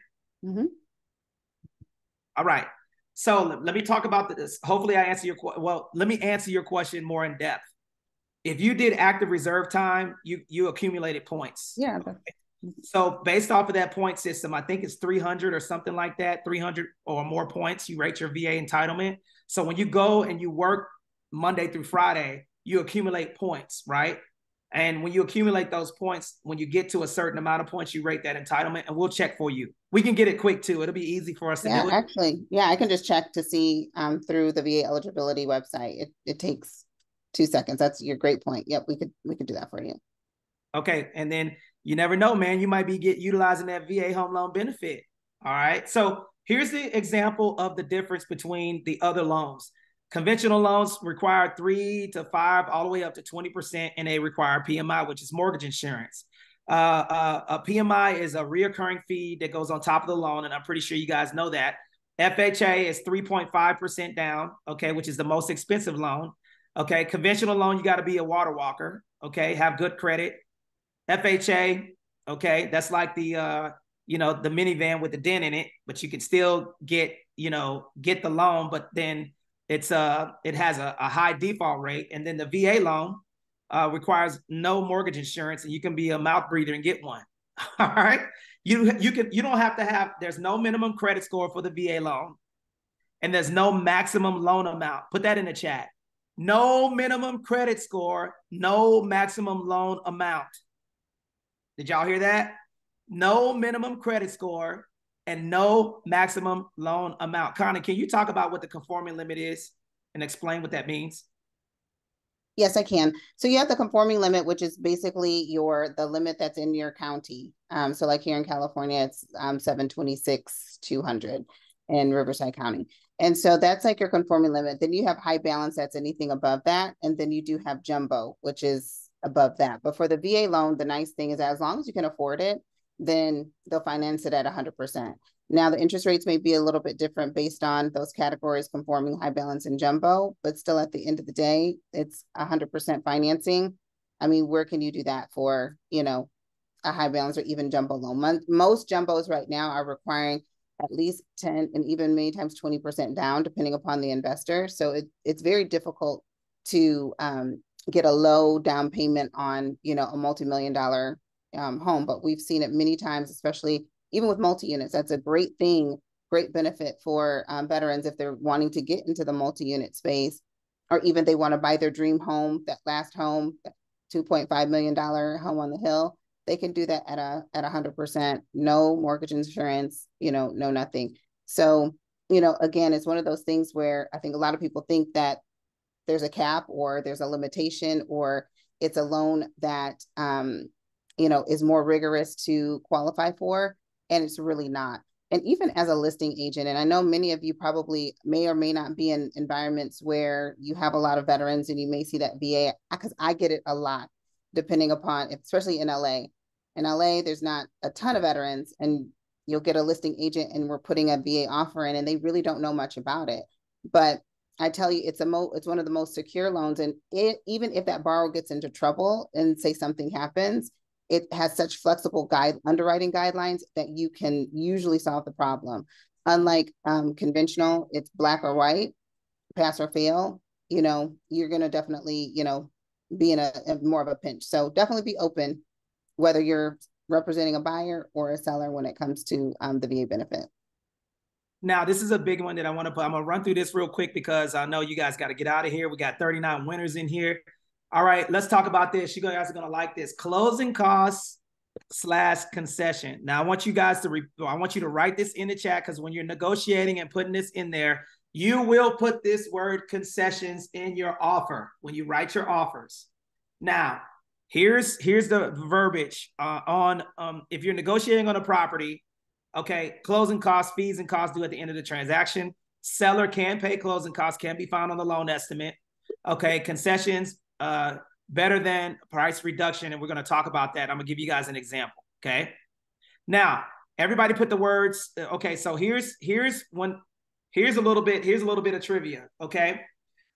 All right. So let me talk about this. Hopefully I answer let me answer your question more in depth. If you did active reserve time, you accumulated points. Yeah. Okay. So based off of that point system, I think it's 300 or something like that, 300 or more points, you rate your VA entitlement. So when you go and you work Monday through Friday, you accumulate points, right? And when you accumulate those points, when you get to a certain amount of points, you rate that entitlement, and we'll check for you. We can get it quick too. It'll be easy for us to do it. Actually, I can just check to see through the VA eligibility website. It takes 2 seconds. That's your great point. Yep, we could do that for you. Okay, and then you never know, man. You might be utilizing that VA home loan benefit. All right. So here's the example of the difference between the other loans. Conventional loans require 3 to 5, all the way up to 20%, and they require PMI, which is mortgage insurance. A PMI is a reoccurring fee that goes on top of the loan, and I'm pretty sure you guys know that. FHA is 3.5% down, okay, which is the most expensive loan. Okay, conventional loan, you got to be a water walker, okay, have good credit. FHA, okay, that's like the the minivan with the dent in it, but you can still get the loan, but then it has a high default rate. And then the VA loan requires no mortgage insurance, and you can be a mouth breather and get one. All right, you don't have to have. There's no minimum credit score for the VA loan, and there's no maximum loan amount. Put that in the chat. No minimum credit score, no maximum loan amount. Did y'all hear that? No minimum credit score and no maximum loan amount. Connie, can you talk about what the conforming limit is and explain what that means? Yes, I can. So you have the conforming limit, which is basically the limit that's in your county. So like here in California, it's 726,200 in Riverside County. And so that's like your conforming limit. Then you have high balance, that's anything above that. And then you do have jumbo, which is above that. But for the VA loan, the nice thing is that as long as you can afford it, then they'll finance it at 100%. Now the interest rates may be a little bit different based on those categories, conforming, high balance, and jumbo, but still at the end of the day, it's 100% financing. I mean, where can you do that for, a high balance or even jumbo loan? Most jumbos right now are requiring at least 10 and even many times 20% down, depending upon the investor. So it's very difficult to get a low down payment on, you know, a multi-million-dollar home. But we've seen it many times, especially even with multi-units. That's a great thing, great benefit for veterans if they're wanting to get into the multi-unit space, or even they want to buy their dream home, that last home, that $2.5 million home on the hill. They can do that at 100%, no mortgage insurance, you know, no nothing. So, you know, again, it's one of those things where I think a lot of people think that there's a cap or there's a limitation or it's a loan that, you know, is more rigorous to qualify for, and it's really not. And even as a listing agent, and I know many of you probably may or may not be in environments where you have a lot of veterans and you may see that VA, because I get it a lot, depending upon, especially in LA. In LA, there's not a ton of veterans, and you'll get a listing agent and we're putting a VA offer in and they really don't know much about it. But I tell you, it's one of the most secure loans. And even if that borrower gets into trouble and say something happens, it has such flexible underwriting guidelines that you can usually solve the problem. Unlike conventional, it's black or white, pass or fail. You know, you're going to definitely, you know, be in a more of a pinch. So definitely be open, whether you're representing a buyer or a seller when it comes to the VA benefit. Now, this is a big one that I want to put. I'm going to run through this real quick because I know you guys got to get out of here. We got 39 winners in here. All right, let's talk about this. You guys are going to like this. Closing costs / concession. Now, I want you guys to, I want you to write this in the chat, because when you're negotiating and putting this in there, you will put this word concessions in your offer when you write your offers. Now, here's the verbiage on if you're negotiating on a property. Okay, closing costs, fees, and costs due at the end of the transaction. Seller can pay closing costs, can be found on the loan estimate. Okay, concessions, better than price reduction, and we're going to talk about that. I'm going to give you guys an example. Okay, now everybody put the words. Okay, so here's a little bit of trivia. Okay,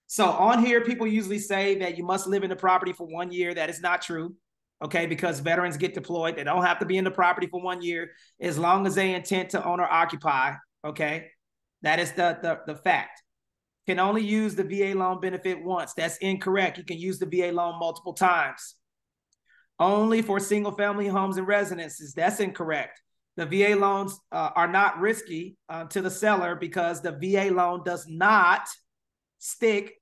so on here, people usually say that you must live in the property for 1 year. That is not true. Okay, because veterans get deployed. They don't have to be in the property for 1 year as long as they intend to own or occupy. Okay, that is the fact. Can only use the VA loan benefit once. That's incorrect. You can use the VA loan multiple times. Only for single family homes and residences. That's incorrect. The VA loans are not risky to the seller because the VA loan does not stick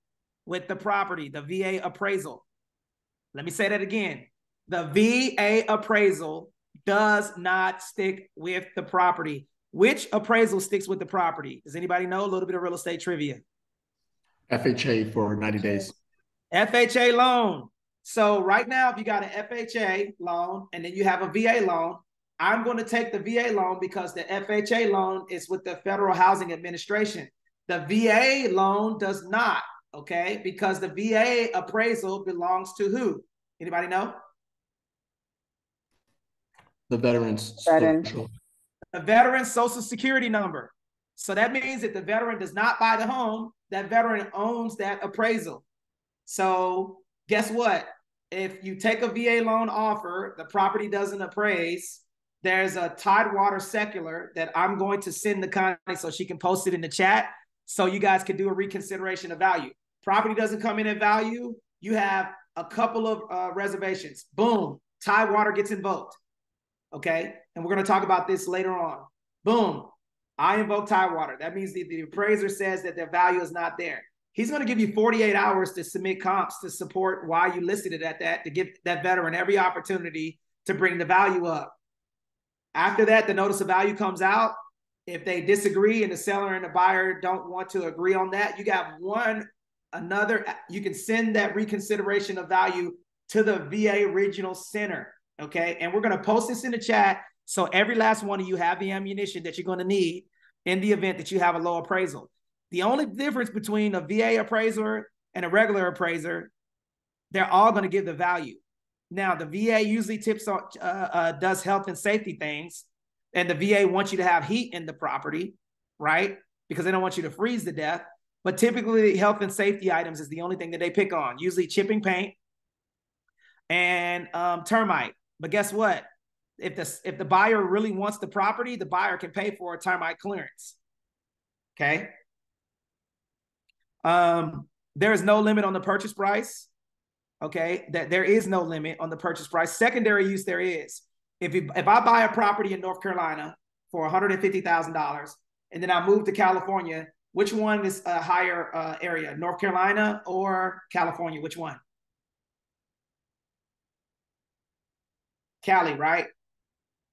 with the property, the VA appraisal. Let me say that again. The VA appraisal does not stick with the property. Which appraisal sticks with the property? Does anybody know? A little bit of real estate trivia. FHA for 90 days. FHA loan. So right now, if you got an FHA loan and then you have a VA loan, I'm going to take the VA loan because the FHA loan is with the Federal Housing Administration. The VA loan does not, okay? Because the VA appraisal belongs to who? Anybody know? The veteran's Veteran. The veteran's social security number. So that means that the veteran does not buy the home, that veteran owns that appraisal. So guess what? If you take a VA loan offer, the property doesn't appraise, there's a Tidewater Secular that I'm going to send the Connie so she can post it in the chat so you guys can do a reconsideration of value. Property doesn't come in at value. You have a couple of reservations. Boom, Tidewater gets invoked. Okay, and we're going to talk about this later on. Boom, I invoke Tidewater. That means the appraiser says that their value is not there. He's going to give you 48 hours to submit comps to support why you listed it at that, to give that veteran every opportunity to bring the value up. After that, the notice of value comes out. If they disagree and the seller and the buyer don't want to agree on that, you got you can send that reconsideration of value to the VA Regional Center. Okay, and we're going to post this in the chat so every last one of you have the ammunition that you're going to need in the event that you have a low appraisal. The only difference between a VA appraiser and a regular appraiser, they're all going to give the value. Now, the VA usually does health and safety things, and the VA wants you to have heat in the property, right? Because they don't want you to freeze to death. But typically, health and safety items is the only thing that they pick on, usually chipping paint and termite. But guess what? If the buyer really wants the property, the buyer can pay for a termite clearance. Okay. There is no limit on the purchase price. okay, that there is no limit on the purchase price. Secondary use, there is. If I buy a property in North Carolina for $150,000 and then I move to California, which one is a higher area, North Carolina or California? Which one? Cali, right?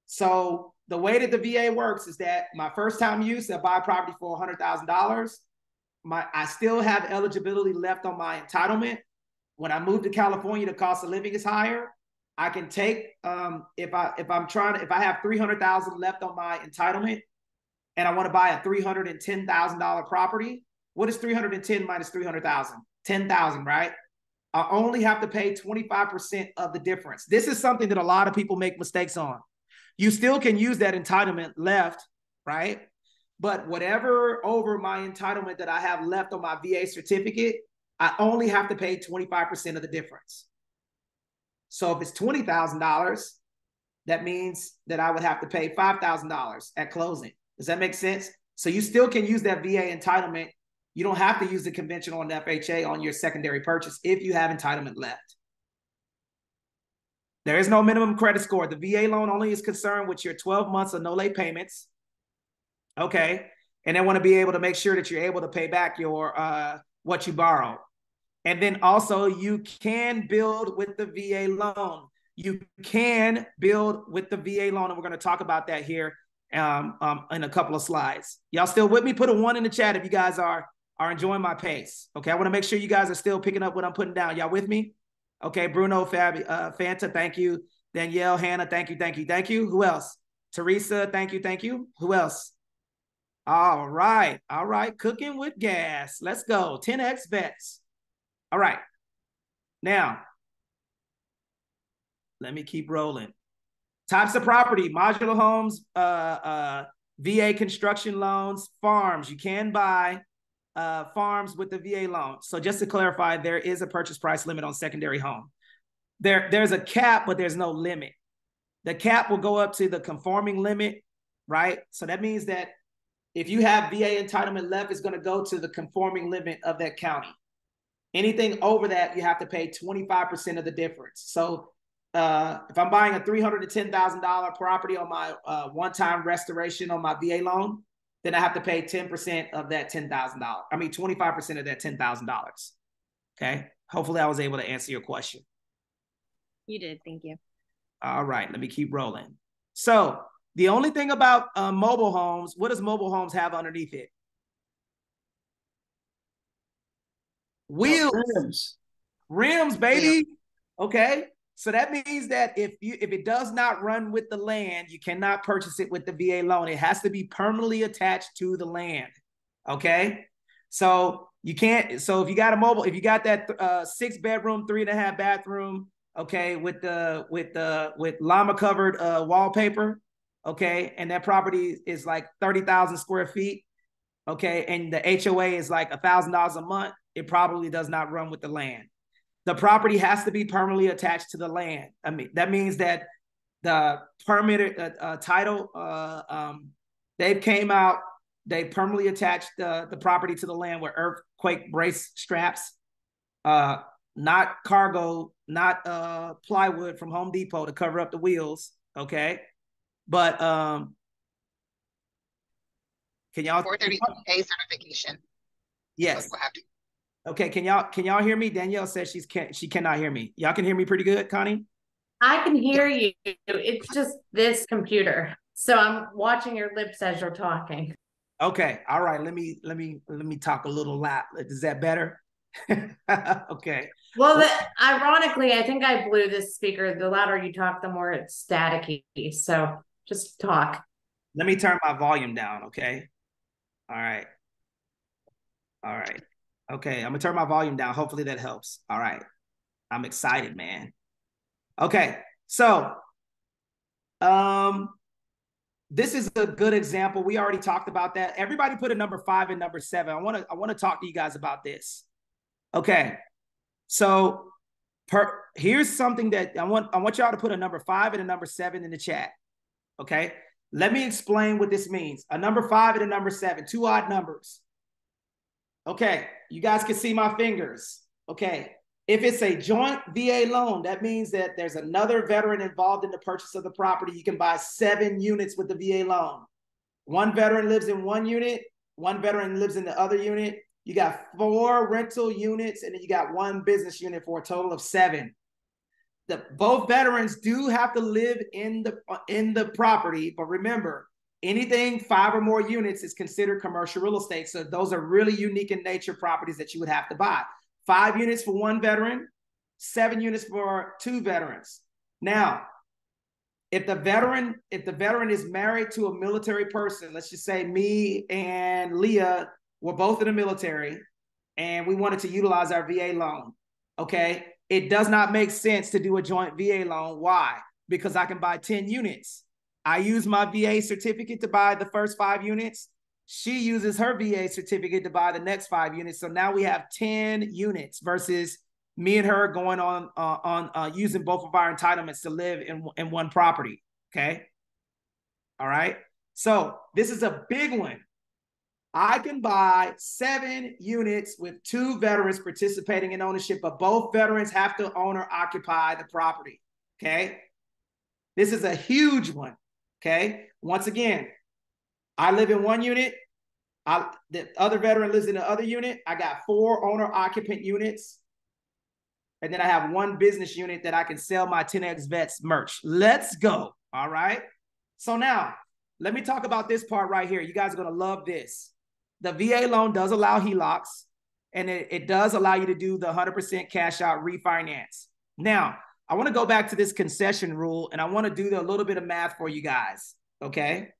So the way that the VA works is that my first time use, I buy a property for $100,000. I still have eligibility left on my entitlement. When I move to California, the cost of living is higher. I can take if I have $300,000 left on my entitlement, and I want to buy a $310,000 property. What is 310 minus 300,000? 10,000, right? I only have to pay 25% of the difference. This is something that a lot of people make mistakes on. You still can use that entitlement left, right? But whatever over my entitlement that I have left on my VA certificate, I only have to pay 25% of the difference. So if it's $20,000, that means that I would have to pay $5,000 at closing. Does that make sense? So you still can use that VA entitlement. You don't have to use the conventional and FHA on your secondary purchase if you have entitlement left. There is no minimum credit score. The VA loan only is concerned with your 12 months of no late payments. Okay. And they want to be able to make sure that you're able to pay back your what you borrowed. And then also you can build with the VA loan. You can build with the VA loan. And we're going to talk about that here in a couple of slides. Y'all still with me? Put a 1 in the chat if you guys are enjoying my pace. Okay. I want to make sure you guys are still picking up what I'm putting down. Y'all with me? Okay. Bruno, Fanta, thank you. Danielle, Hannah, thank you, thank you, thank you. Who else? Teresa, thank you, thank you. Who else? All right. All right. Cooking with gas. Let's go. 10X bets. All right. Now, let me keep rolling. Types of property: modular homes, VA construction loans, farms. You can buy farms with the VA loan. So just to clarify, there is a purchase price limit on secondary home. There's a cap, but there's no limit. The cap will go up to the conforming limit, right? So that means that if you have VA entitlement left, it's going to go to the conforming limit of that county. Anything over that, you have to pay 25% of the difference. So if I'm buying a $310,000 property on my one-time restoration on my VA loan, then I have to pay 10% of that $10,000. I mean, 25% of that $10,000. Okay. Hopefully I was able to answer your question. You did. Thank you. All right. Let me keep rolling. So the only thing about mobile homes, what does mobile homes have underneath it? Wheels. Rims, baby. Okay. So that means that if it does not run with the land, you cannot purchase it with the VA loan. It has to be permanently attached to the land. Okay. So you can't, so if you got a mobile, if you got that 6-bedroom, 3.5 bathroom, okay, with llama covered wallpaper, okay, and that property is like 30,000 square feet, okay, and the HOA is like $1,000 a month, it probably does not run with the land. The property has to be permanently attached to the land. I mean, that means that the permitted title, they came out, they permanently attached the property to the land with earthquake brace straps, not cargo, not plywood from Home Depot to cover up the wheels, okay? But can y'all 430A certification. Yes. Okay, can y'all hear me? Danielle says she cannot hear me. Y'all can hear me pretty good, Connie? I can hear you. It's just this computer. So I'm watching your lips as you're talking. Okay. All right. Let me talk a little loud. Is that better? Okay. Well, ironically, I think I blew this speaker. The louder you talk, the more it's staticky. So just talk. Let me turn my volume down. Okay. All right. All right. Okay. I'm gonna turn my volume down. Hopefully that helps. All right. I'm excited, man. Okay. So, this is a good example. We already talked about that. Everybody put a number 5 and number 7. I want to talk to you guys about this. Okay. So here's something that I want y'all to put a number 5 and a number 7 in the chat. Okay. Let me explain what this means. A number 5 and a number 7, 2 odd numbers. Okay. You guys can see my fingers. Okay. If it's a joint VA loan, that means that there's another veteran involved in the purchase of the property. You can buy 7 units with the VA loan. One veteran lives in one unit, one veteran lives in the other unit. You got 4 rental units, and then you got 1 business unit for a total of 7. Both veterans do have to live in the property, but remember, anything 5 or more units is considered commercial real estate. So those are really unique in nature properties that you would have to buy. 5 units for 1 veteran, 7 units for 2 veterans. Now, if the veteran is married to a military person, let's just say me and Leah were both in the military and we wanted to utilize our VA loan, okay? It does not make sense to do a joint VA loan. Why? Because I can buy 10 units. I use my VA certificate to buy the first 5 units. She uses her VA certificate to buy the next 5 units. So now we have 10 units versus me and her going on using both of our entitlements to live in one property. Okay. All right. So this is a big one. I can buy 7 units with 2 veterans participating in ownership, but both veterans have to own or occupy the property. Okay. This is a huge one. Okay. Once again, I live in one unit. The other veteran lives in the other unit. I got 4 owner occupant units. And then I have 1 business unit that I can sell my 10X Vets merch. Let's go. All right. So now let me talk about this part right here. You guys are going to love this. The VA loan does allow HELOCs, and it does allow you to do the 100% cash out refinance. Now, I want to go back to this concession rule, and I want to do a little bit of math for you guys. Okay.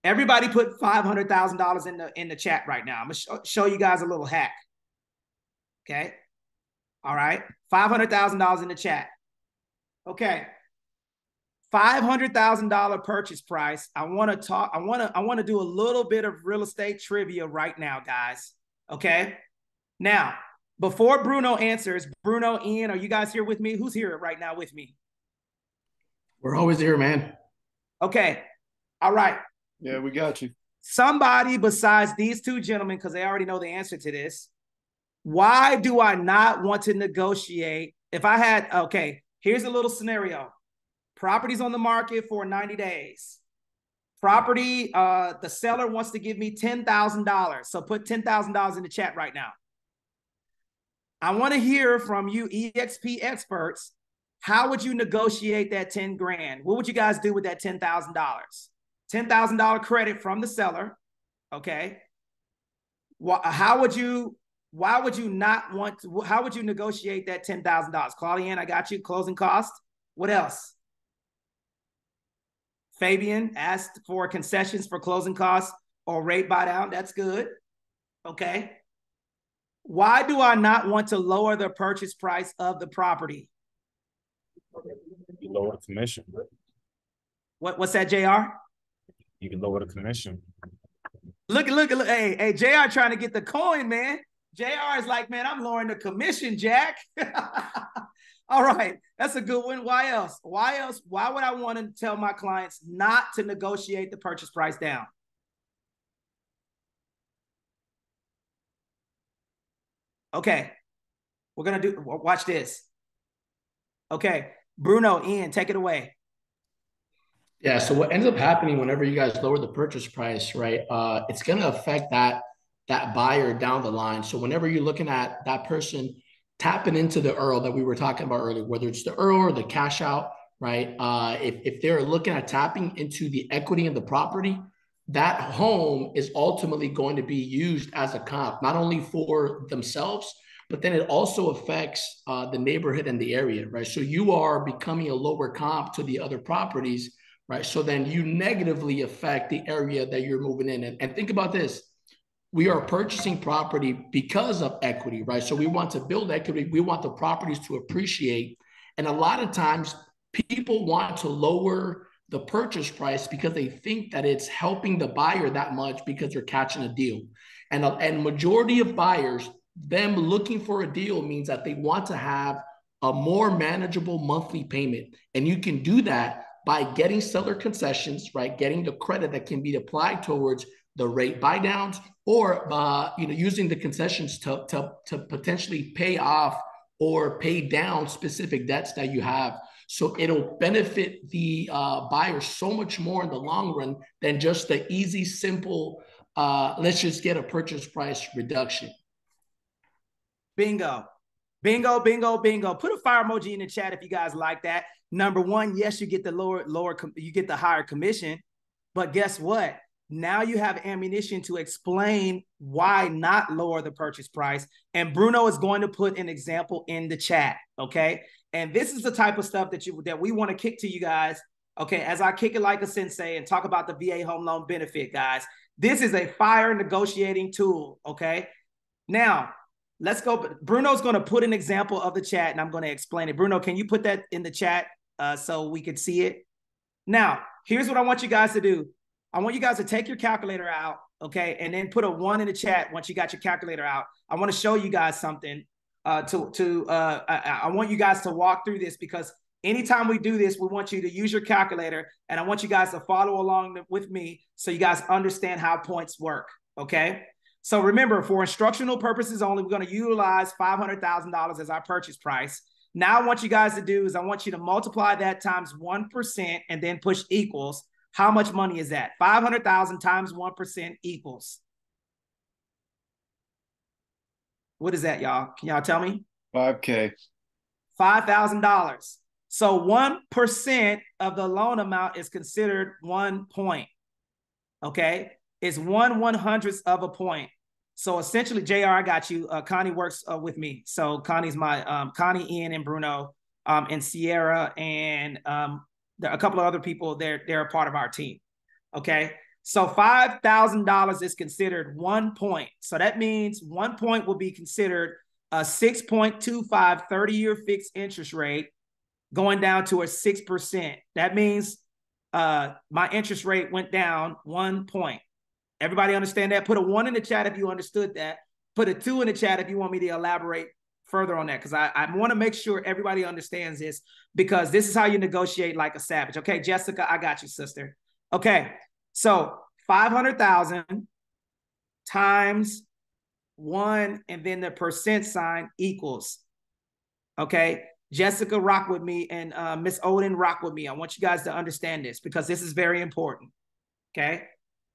Everybody put $500,000 in the chat right now. I'm going to show you guys a little hack. Okay. All right. $500,000 in the chat. Okay. $500,000 purchase price. I want to do a little bit of real estate trivia right now, guys. Okay. Now, before Bruno answers, Bruno, Ian, are you guys here with me? Who's here right now with me? We're always here, man. Okay. All right. Yeah, we got you. Somebody besides these 2 gentlemen, because they already know the answer to this. Why do I not want to negotiate? If I had, okay, here's a little scenario. Property's on the market for 90 days. Property, the seller wants to give me $10,000. So put $10,000 in the chat right now. I want to hear from you EXP experts. How would you negotiate that 10 grand? What would you guys do with that $10,000? $10,000 credit from the seller. Okay. Why would you negotiate that $10,000? Claudiane, I got you. Closing cost. What else? Fabian asked for concessions for closing costs or rate buy down. That's good. Okay. Why do I not want to lower the purchase price of the property? You lower the commission. What's that, JR? You can lower the commission. Look. Hey, JR trying to get the coin, man. JR is like, man, I'm lowering the commission, Jack. All right. That's a good one. Why else? Why would I want to tell my clients not to negotiate the purchase price down? Okay. We're going to watch this. Okay. Bruno, Ian, take it away. Yeah. So what ends up happening whenever you guys lower the purchase price, right? It's going to affect that buyer down the line. So whenever you're looking at that person tapping into the EARL that we were talking about earlier, whether it's the EARL or the cash out, right? If they're looking at tapping into the equity in the property, that home is ultimately going to be used as a comp, not only for themselves, but then it also affects the neighborhood and the area, right? So you are becoming a lower comp to the other properties, right? So then you negatively affect the area that you're moving in. And think about this. We are purchasing property because of equity, right? So we want to build equity. We want the properties to appreciate. And a lot of times people want to lower the purchase price because they think that it's helping the buyer that much because they're catching a deal. And majority of buyers, them looking for a deal means that they want to have a more manageable monthly payment. And you can do that by getting seller concessions, right? Getting the credit that can be applied towards the rate buy downs, or using the concessions to potentially pay off or pay down specific debts that you have. So it'll benefit the buyer so much more in the long run than just the easy, simple, let's just get a purchase price reduction. Bingo. Bingo, bingo, bingo. Put a fire emoji in the chat if you guys like that. Number one, yes, you get the you get the higher commission, but guess what? Now you have ammunition to explain why not lower the purchase price. And Bruno is going to put an example in the chat, okay? And this is the type of stuff that we want to kick to you guys, okay? As I kick it like a sensei and talk about the VA home loan benefit, guys. This is a fire negotiating tool, okay? Now, let's go. Bruno's going to put an example of the chat, and I'm going to explain it. Bruno, can you put that in the chat so we can see it? Now, here's what I want you guys to do. I want you guys to take your calculator out, okay, and then put a 1 in the chat once you got your calculator out. I want to show you guys something. I want you guys to walk through this, because anytime we do this, we want you to use your calculator, and I want you guys to follow along with me so you guys understand how points work, okay? So remember, for instructional purposes only, we're going to utilize $500,000 as our purchase price. Now I want you guys to do is I want you to multiply that times 1% and then push equals. How much money is that? 500,000 times 1% equals. What is that, y'all? Can y'all tell me? $5K. $5,000. So 1% of the loan amount is considered 1 point. Okay? It's 1/100th of a point. So essentially, JR, I got you. Connie works with me. So Connie's my Connie, Ian, and Bruno, and Sierra, and there are a couple of other people. They're a part of our team. Okay. So $5,000 is considered 1 point. So that means 1 point will be considered a 6.25 30-year fixed interest rate going down to a 6%. That means my interest rate went down 1 point. Everybody understand that? Put a 1 in the chat if you understood that. Put a 2 in the chat if you want me to elaborate further on that, because I want to make sure everybody understands this, because this is how you negotiate like a savage. Okay, Jessica, I got you, sister. Okay, so 500,000 times 1 and then the percent sign equals. Okay, Jessica, rock with me, and Miss Odin, rock with me. I want you guys to understand this, because this is very important. Okay,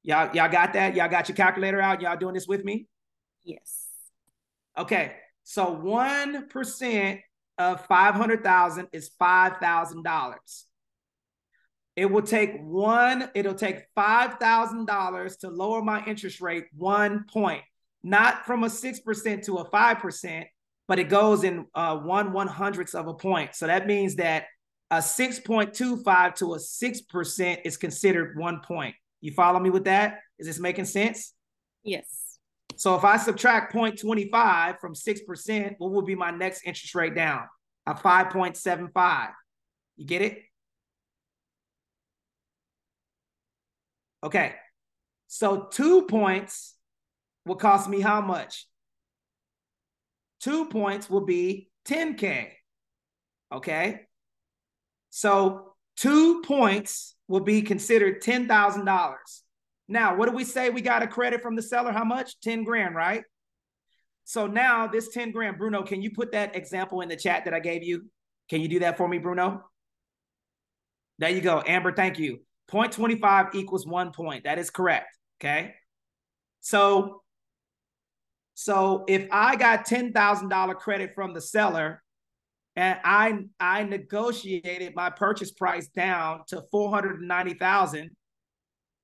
y'all got that? Y'all got your calculator out? Y'all doing this with me? Yes. Okay. So 1% of 500,000 is $5,000. It'll take $5,000 to lower my interest rate 1 point, not from a 6% to a 5%, but it goes in 1/100th of a point. So that means that a 6.25 to a 6% is considered 1 point. You follow me with that? Is this making sense? Yes. So if I subtract 0.25 from 6%, what will be my next interest rate down? A 5.75. You get it? Okay. So 2 points will cost me how much? 2 points will be 10K. Okay. So 2 points will be considered $10,000. Now, what do we say we got a credit from the seller? How much? 10 grand, right? So now this 10 grand, Bruno, can you put that example in the chat that I gave you? Can you do that for me, Bruno? There you go. Amber, thank you. 0.25 equals 1 point. That is correct. Okay. So if I got $10,000 credit from the seller and I negotiated my purchase price down to $490,000,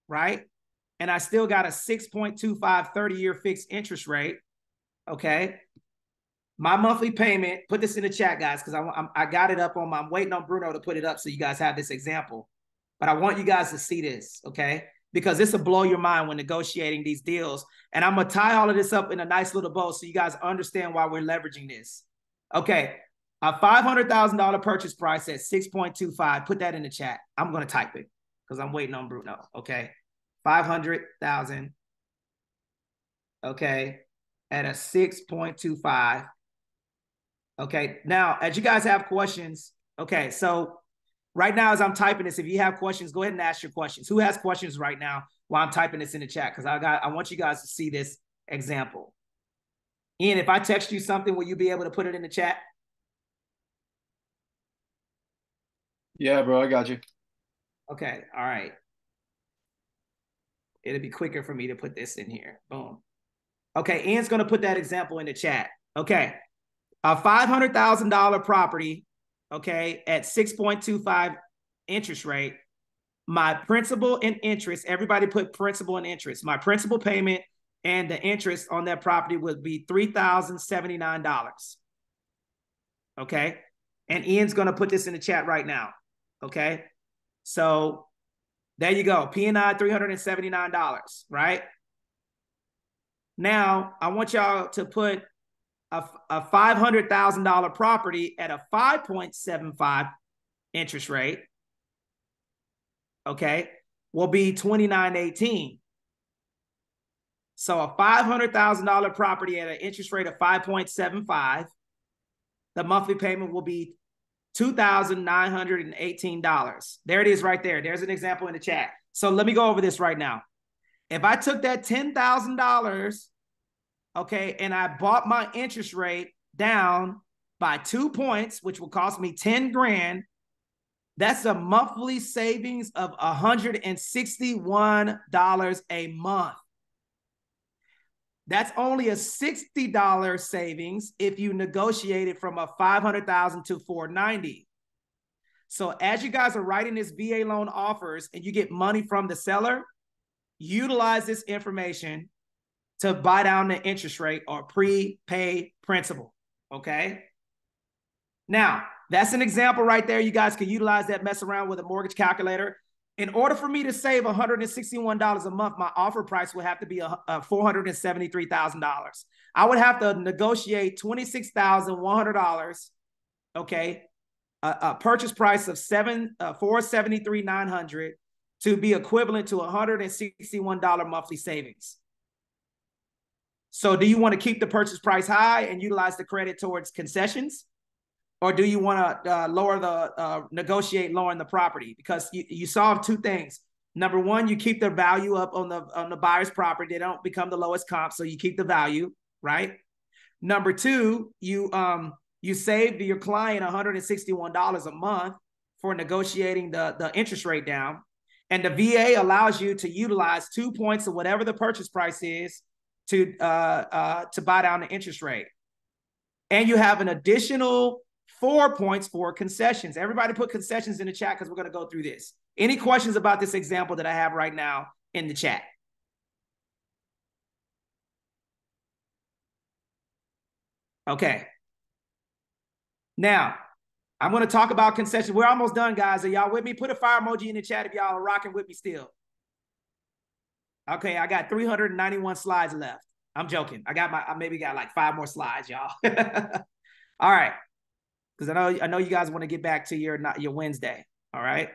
right? And I still got a 6.25 30-year fixed interest rate, okay? My monthly payment, put this in the chat, guys, because I got it up I'm waiting on Bruno to put it up so you guys have this example. But I want you guys to see this, okay? Because this will blow your mind when negotiating these deals. And I'm going to tie all of this up in a nice little bow so you guys understand why we're leveraging this. Okay, a $500,000 purchase price at 6.25. Put that in the chat. I'm going to type it because I'm waiting on Bruno, okay? 500,000, okay, at a 6.25. Okay, now, as you guys have questions, okay, so right now as I'm typing this, if you have questions, go ahead and ask your questions. Who has questions right now while I'm typing this in the chat? Because I want you guys to see this example. Ian, if I text you something, will you be able to put it in the chat? Yeah, bro, I got you. Okay, all right. It'll be quicker for me to put this in here. Boom. Okay, Ian's gonna put that example in the chat. Okay, a $500,000 property, okay, at 6.25 interest rate. My principal and interest, everybody put principal and interest. My principal payment and the interest on that property would be $3,079. Okay. And Ian's going to put this in the chat right now. Okay. So there you go. P&I $379, right? Now I want y'all to put a $500,000 property at a 5.75 interest rate. Okay. Will be $2,918. So a $500,000 property at an interest rate of 5.75, the monthly payment will be $2,918. There it is right there. There's an example in the chat. So let me go over this right now. If I took that $10,000, okay, and I bought my interest rate down by 2 points, which will cost me 10 grand, that's a monthly savings of $161 a month. That's only a $60 savings if you negotiate it from a $500,000 to $490,000. So as you guys are writing this VA loan offers and you get money from the seller, utilize this information to buy down the interest rate or prepay principal, okay? Now, that's an example right there. You guys can utilize that, mess around with a mortgage calculator. In order for me to save $161 a month, my offer price would have to be $473,000. I would have to negotiate $26,100, okay, a purchase price of $473,900 to be equivalent to $161 monthly savings. So do you want to keep the purchase price high and utilize the credit towards concessions? Or do you want to negotiate lowering the property? Because you solve two things. Number one, you keep the value up on the buyer's property. They don't become the lowest comp, so you keep the value, right? Number two, you save your client $161 a month for negotiating the interest rate down. And the VA allows you to utilize 2 points of whatever the purchase price is to buy down the interest rate. And you have an additional 4 points for concessions. Everybody put concessions in the chat because we're going to go through this. Any questions about this example that I have right now in the chat? Okay. Now, I'm going to talk about concessions. We're almost done, guys. Are y'all with me? Put a fire emoji in the chat if y'all are rocking with me still. Okay, I got 391 slides left. I'm joking. I maybe got like 5 more slides, y'all. All right. Because I know you guys want to get back to your Wednesday. All right.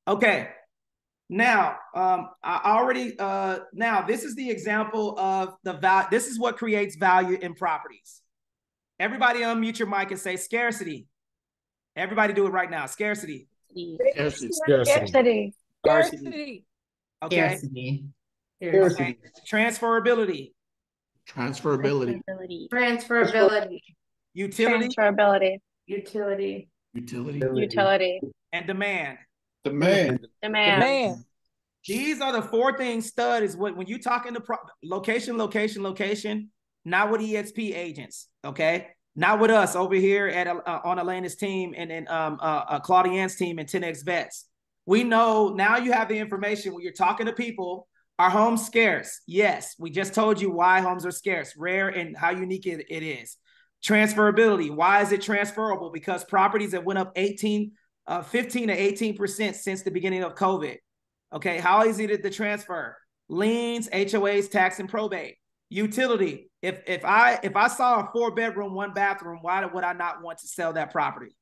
Okay. Now, now this is the example of the value. This is what creates value in properties. Everybody unmute your mic and say scarcity. Everybody do it right now. Scarcity. Scarcity. Scarcity. Scarcity. Okay. Scarcity. Okay. Transferability. Transferability. Transferability. Utility. Transferability. Utility. Utility. And demand. Demand. Demand. These are the 4 things. Stud is when you talk in the location, not with EXP agents, okay? Not with us over here at on Elena's team and then Claudian's team and 10X Vets. We know now you have the information when you're talking to people. Are homes scarce? Yes. We just told you why homes are scarce, rare, and how unique it is. Transferability. Why is it transferable? Because properties have went up 15 to 18% since the beginning of COVID. Okay, how easy is it to transfer? Liens, HOAs, tax, and probate. Utility. If I saw a 4-bedroom, 1-bathroom, why would I not want to sell that property?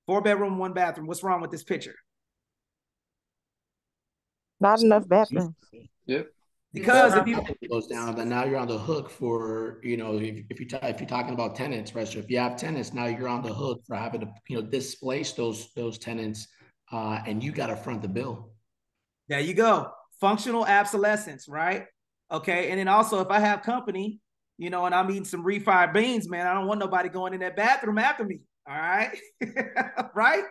Four-bedroom, 1-bathroom. What's wrong with this picture? Not enough bathrooms. Yep. Because if you goes down, then now you're on the hook for, if you're talking about tenants, right? So if you have tenants, now you're on the hook for having to, displace those tenants, and you got to front the bill. There you go. Functional obsolescence, right? Okay. And then also if I have company, you know, and I'm eating some refried beans, man, I don't want nobody going in that bathroom after me. All right. Right.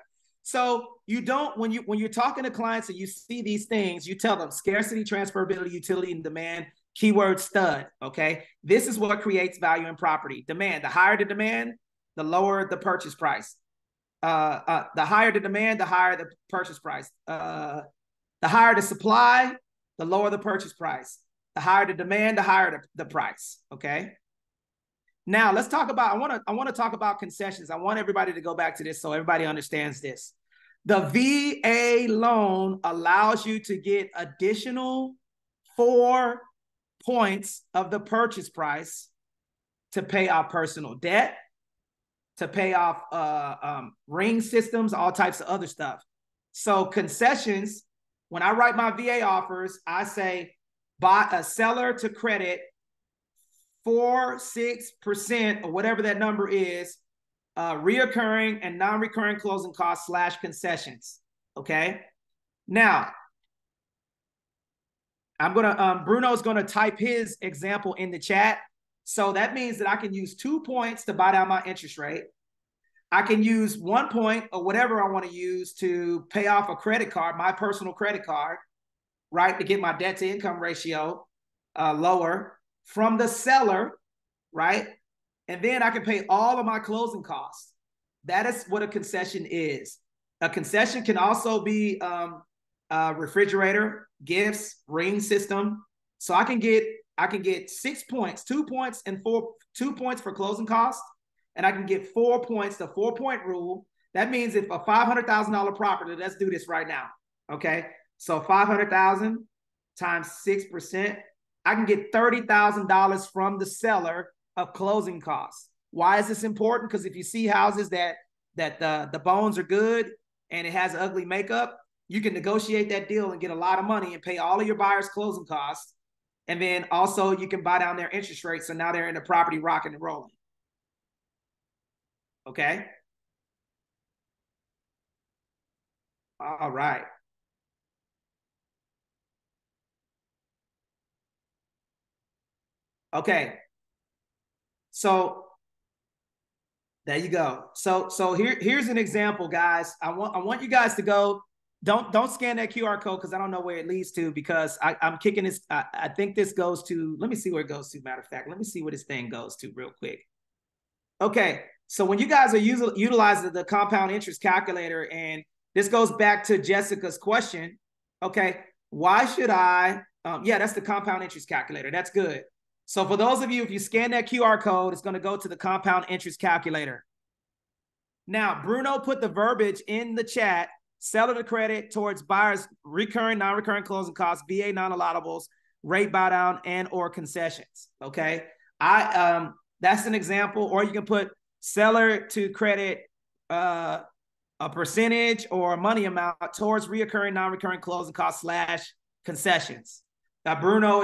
So you don't, when you're talking to clients and you see these things, you tell them scarcity, transferability, utility, and demand, keyword stud. Okay. This is what creates value in property. Demand. The higher the demand, the lower the purchase price. The higher the demand, the higher the purchase price. The higher the supply, the lower the purchase price. The higher the demand, the higher the price. Okay. Now let's talk about, I want to talk about concessions. I want everybody to go back to this so everybody understands this. The VA loan allows you to get additional 4 points of the purchase price to pay off personal debt, to pay off ring systems, all types of other stuff. So concessions, when I write my VA offers, I say buy a seller to credit 4-6% or whatever that number is, reoccurring and non-recurring closing costs / concessions. Okay. Now I'm gonna Bruno's gonna type his example in the chat. So that means that I can use 2 points to buy down my interest rate. I can use 1 point or whatever I want to use to pay off a credit card, my personal credit card, right, to get my debt to income ratio lower from the seller, right? And then I can pay all of my closing costs. That is what a concession is. A concession can also be a refrigerator, gifts, ring system. So I can get 6 points, 2 points and 2 points for closing costs. And I can get 4 points, the 4-point rule. That means if a $500,000 property, let's do this right now. Okay. So 500,000 times 6%, I can get $30,000 from the seller of closing costs. Why is this important? Because if you see houses that the bones are good and it has ugly makeup, you can negotiate that deal and get a lot of money and pay all of your buyers' closing costs. And then also you can buy down their interest rate. So now they're in the property rocking and rolling. Okay. All right. Okay. So there you go. So here's an example, guys. I want you guys to go. Don't scan that QR code because I don't know where it leads to, because I'm kicking this. I think this goes to, let me see where it goes to. Matter of fact, let me see where this thing goes to real quick. Okay. So when you guys are utilizing the compound interest calculator, and this goes back to Jessica's question. Okay. Why should I, yeah, that's the compound interest calculator. That's good. So for those of you, if you scan that QR code, it's going to go to the compound interest calculator. Now, Bruno put the verbiage in the chat: seller to credit towards buyers, recurring, non-recurring closing costs, VA non-allowables, rate buy down, and or concessions. Okay. That's an example. Or you can put seller to credit a percentage or a money amount towards reoccurring, non-recurring closing costs / concessions. Now, Bruno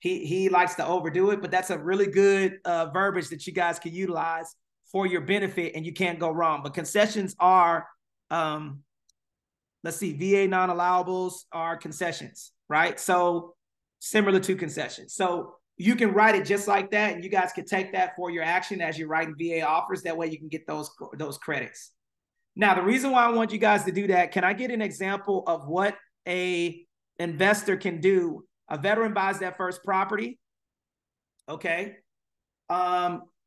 he likes to overdo it, but that's a really good verbiage that you guys can utilize for your benefit, and you can't go wrong. But concessions are, let's see, VA non-allowables are concessions, right? So similar to concessions. So you can write it just like that, and you guys can take that for your action as you're writing VA offers. That way you can get those credits. Now, the reason why I want you guys to do that, can I get an example of what a investor can do? A veteran buys that first property. Okay.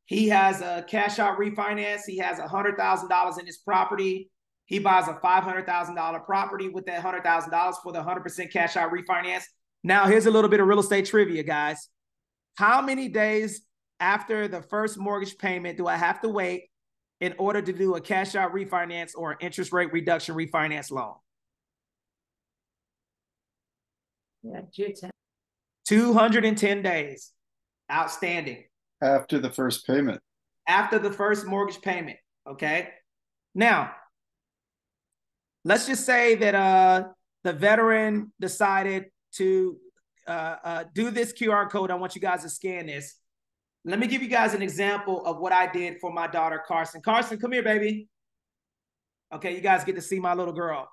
He has a cash out refinance. He has $100,000 in his property. He buys a $500,000 property with that $100,000 for the 100% cash out refinance. Now, here's a little bit of real estate trivia, guys. How many days after the first mortgage payment do I have to wait in order to do a cash out refinance or an interest rate reduction refinance loan? Yeah, 210 days. Outstanding. After the first payment. After the first mortgage payment. Okay. Now, let's just say that the veteran decided to do this QR code. I want you guys to scan this. Let me give you guys an example of what I did for my daughter, Carson. Carson, come here, baby. Okay, you guys get to see my little girl.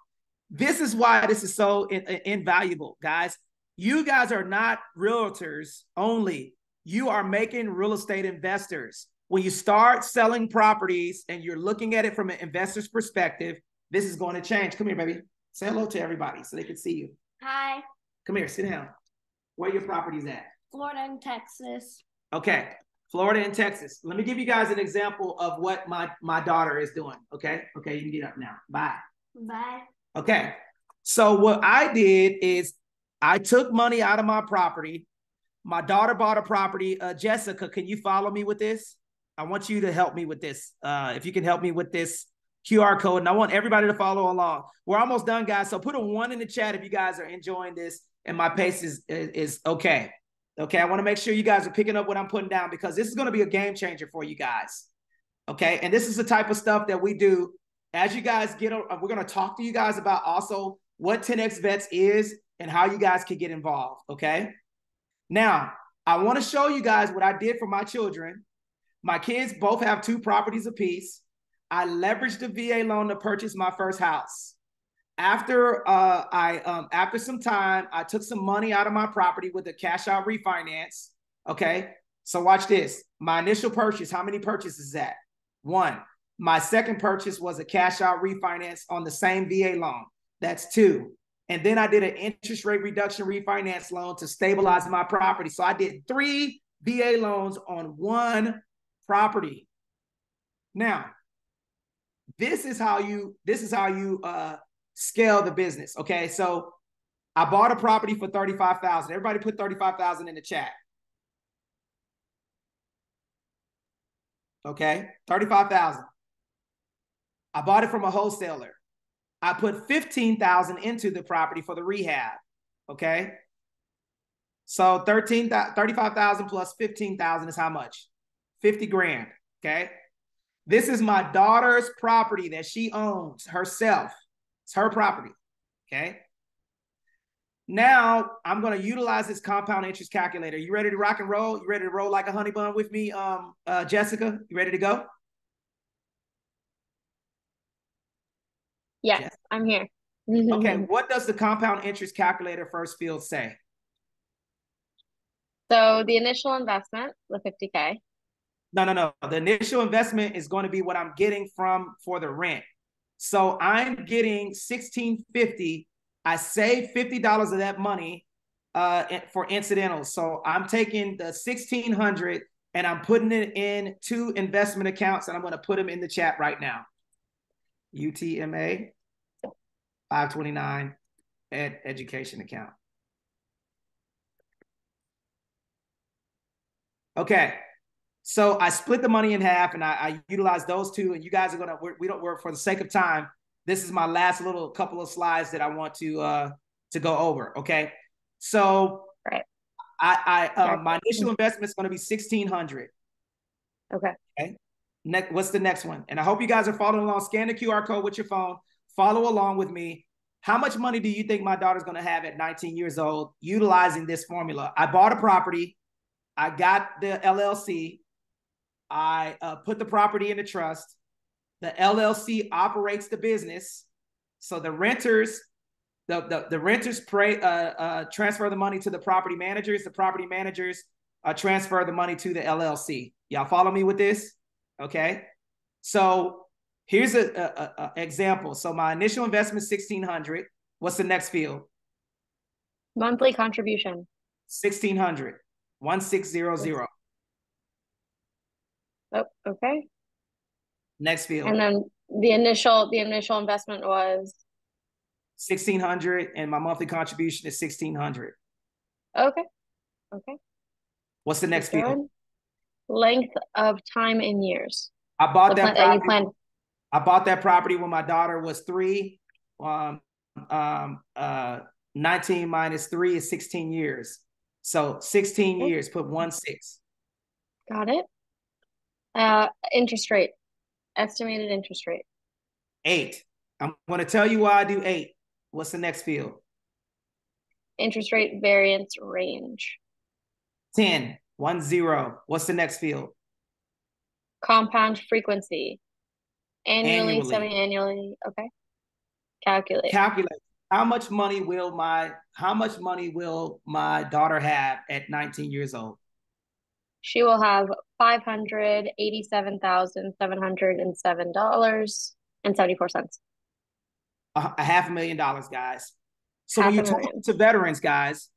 This is why this is so invaluable, guys. you guys are not realtors only. You are making real estate investors. When you start selling properties and you're looking at it from an investor's perspective, this is going to change. Come here, baby. Say hello to everybody so they can see you. Hi. Come here, sit down. Where are your properties at? Florida and Texas. Okay, Florida and Texas. Let me give you guys an example of what my daughter is doing. Okay, you can get up now. Bye. Bye. Okay, so what I did is I took money out of my property. My daughter bought a property. Jessica, can you follow me with this? I want you to help me with this. If you can help me with this QR code, and I want everybody to follow along. We're almost done, guys. So put a 1 in the chat if you guys are enjoying this and my pace is okay. Okay, I want to make sure you guys are picking up what I'm putting down because this is going to be a game changer for you guys. Okay, and this is the type of stuff that we do as you guys get. We're going to talk to you guys about also what 10X Vets is and how you guys can get involved. Okay, now I want to show you guys what I did for my children. My kids both have 2 properties apiece. I leveraged the VA loan to purchase my first house. After after some time, I took some money out of my property with a cash out refinance. Okay, so watch this. My initial purchase, how many purchases is that? 1. My second purchase was a cash out refinance on the same VA loan. That's 2. And then I did an interest rate reduction refinance loan to stabilize my property. So I did 3 VA loans on 1 property. Now, this is how you scale the business. Okay, so I bought a property for $35,000. Everybody put $35,000 in the chat. Okay, $35,000. I bought it from a wholesaler. I put $15,000 into the property for the rehab. Okay, so $35,000 plus $15,000 is how much? 50 grand. Okay, this is my daughter's property that she owns herself. It's her property. Okay, now I'm going to utilize this compound interest calculator. You ready to rock and roll? You ready to roll like a honey bun with me, Jessica? You ready to go? Yes, Jessica? I'm here. Okay, what does the compound interest calculator first field say? So the initial investment, the 50K. No. The initial investment is going to be what I'm getting for the rent. So I'm getting $1,650. I save $50 of that money for incidentals. So I'm taking the $1,600 and I'm putting it in 2 investment accounts, and I'm going to put them in the chat right now. UTMA 529 education account. Okay. So I split the money in half and I utilize those 2, and you guys are going to, we don't work for the sake of time. This is my last little couple of slides that I want to go over. Okay. So right. My initial investment is going to be $1,600. Okay. Okay. What's the next one? And I hope you guys are following along. Scan the QR code with your phone. Follow along with me. How much money do you think my daughter's going to have at 19 years old utilizing this formula? I bought a property. I got the LLC. I put the property in the trust. The LLC operates the business. So the renters, the renters transfer the money to the property managers. The property managers transfer the money to the LLC. Y'all follow me with this? Okay. So here's an example. So my initial investment is $1,600. What's the next field? Monthly contribution. $1,600. 1600. Oh, okay. Next field. And then the initial investment was $1,600, and my monthly contribution is $1,600. Okay. Okay. What's the next field? Length of time in years. I bought that property. I bought that property when my daughter was 3. 19 minus 3 is 16 years. So 16 years, put 16. Got it. Interest rate. Estimated interest rate. 8. I'm going to tell you why I do 8. What's the next field? Interest rate variance range. 10. 10. What's the next field? Compound frequency. Annually. Semi-annually. Okay. Calculate. how much money will my daughter have at 19 years old? She will have $587,707.74. A $500,000, guys. So when Half you a talk million. to veterans, guys,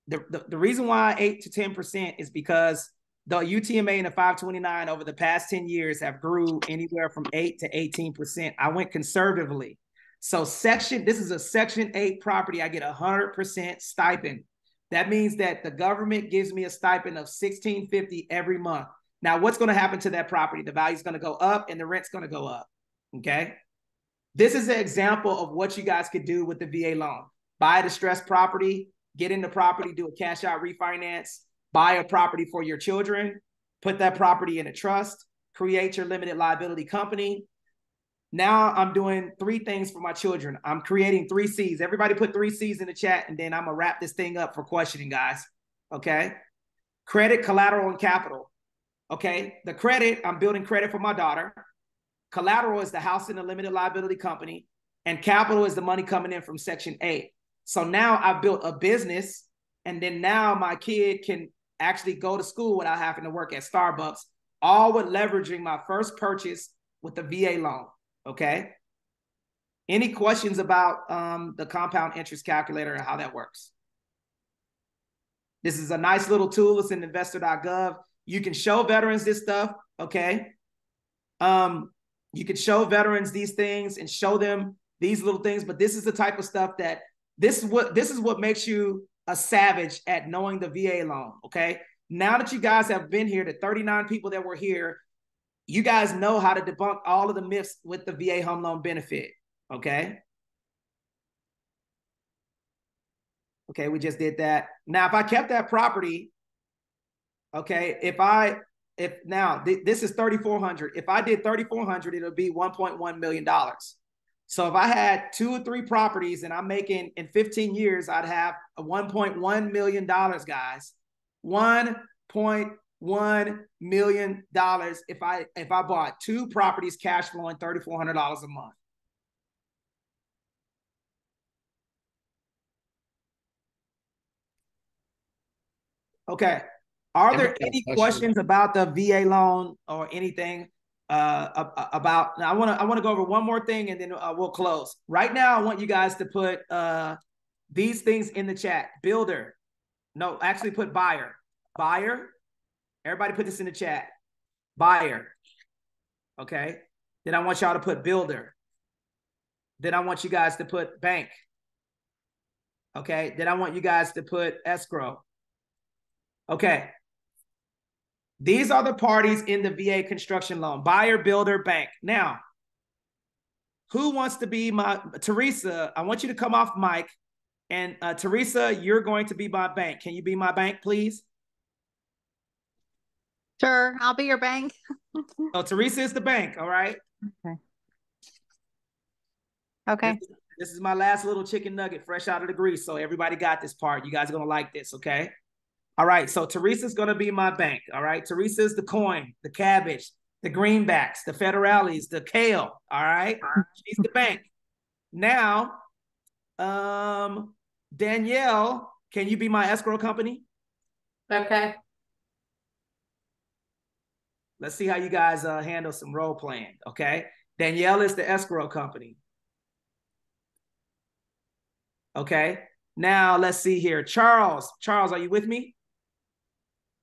the reason why 8 to 10% is because the UTMA and the 529 over the past 10 years have grew anywhere from 8 to 18%. I went conservatively. So this is a Section 8 property. I get 100% stipend. That means that the government gives me a stipend of $1,650 every month. Now, what's going to happen to that property? The value is going to go up and the rent's going to go up. Okay. This is an example of what you guys could do with the VA loan. Buy a distressed property, get in the property, do a cash out refinance, buy a property for your children, put that property in a trust, create your limited liability company. Now I'm doing 3 things for my children. I'm creating 3 C's. Everybody put 3 C's in the chat, and then I'm going to wrap this thing up for questioning, guys. Okay. Credit, collateral, and capital. Okay. The credit, I'm building credit for my daughter. Collateral is the house in a limited liability company, and capital is the money coming in from Section 8. So now I've built a business, and then now my kid can actually go to school without having to work at Starbucks, all with leveraging my first purchase with the VA loan. Okay. Any questions about the compound interest calculator and how that works? This is a nice little tool. It's in investor.gov. You can show veterans this stuff. Okay. You can show veterans these things and show them these little things, but this is the type of stuff that this is what makes you a savage at knowing the VA loan. Okay. Now that you guys have been here, the 39 people that were here, you guys know how to debunk all of the myths with the VA home loan benefit. Okay. Okay. We just did that. Now, if I kept that property, okay, this is 3,400. If I did 3,400, it'll be $1.1 million. So if I had 2 or 3 properties and I'm making in 15 years, I'd have a $1.1 million, guys. $1.1 million if I bought 2 properties, cash flowing $3,400 a month. Okay. Are there any questions about the VA loan or anything about? Now, I want to go over one more thing and then we'll close. Right now, I want you guys to put these things in the chat. Builder. No, actually put buyer. Buyer. Everybody put this in the chat. Buyer. Okay. Then I want y'all to put builder. Then I want you guys to put bank. Okay. Then I want you guys to put escrow. Okay. These are the parties in the VA construction loan: buyer, builder, bank. Now, who wants to be my Teresa? I want you to come off mic. And Teresa, you're going to be my bank. Can you be my bank, please? Sure, I'll be your bank. So Teresa is the bank, all right? Okay. Okay. This is my last little chicken nugget fresh out of the grease. So everybody got this part. You guys are going to like this, okay? All right, so Teresa's going to be my bank, all right? Teresa is the coin, the cabbage, the greenbacks, the federales, the kale, all right? She's the bank. Now, Danielle, can you be my escrow company? Okay. Let's see how you guys handle some role playing, okay? Danielle is the escrow company. Okay, now let's see here. Charles, are you with me?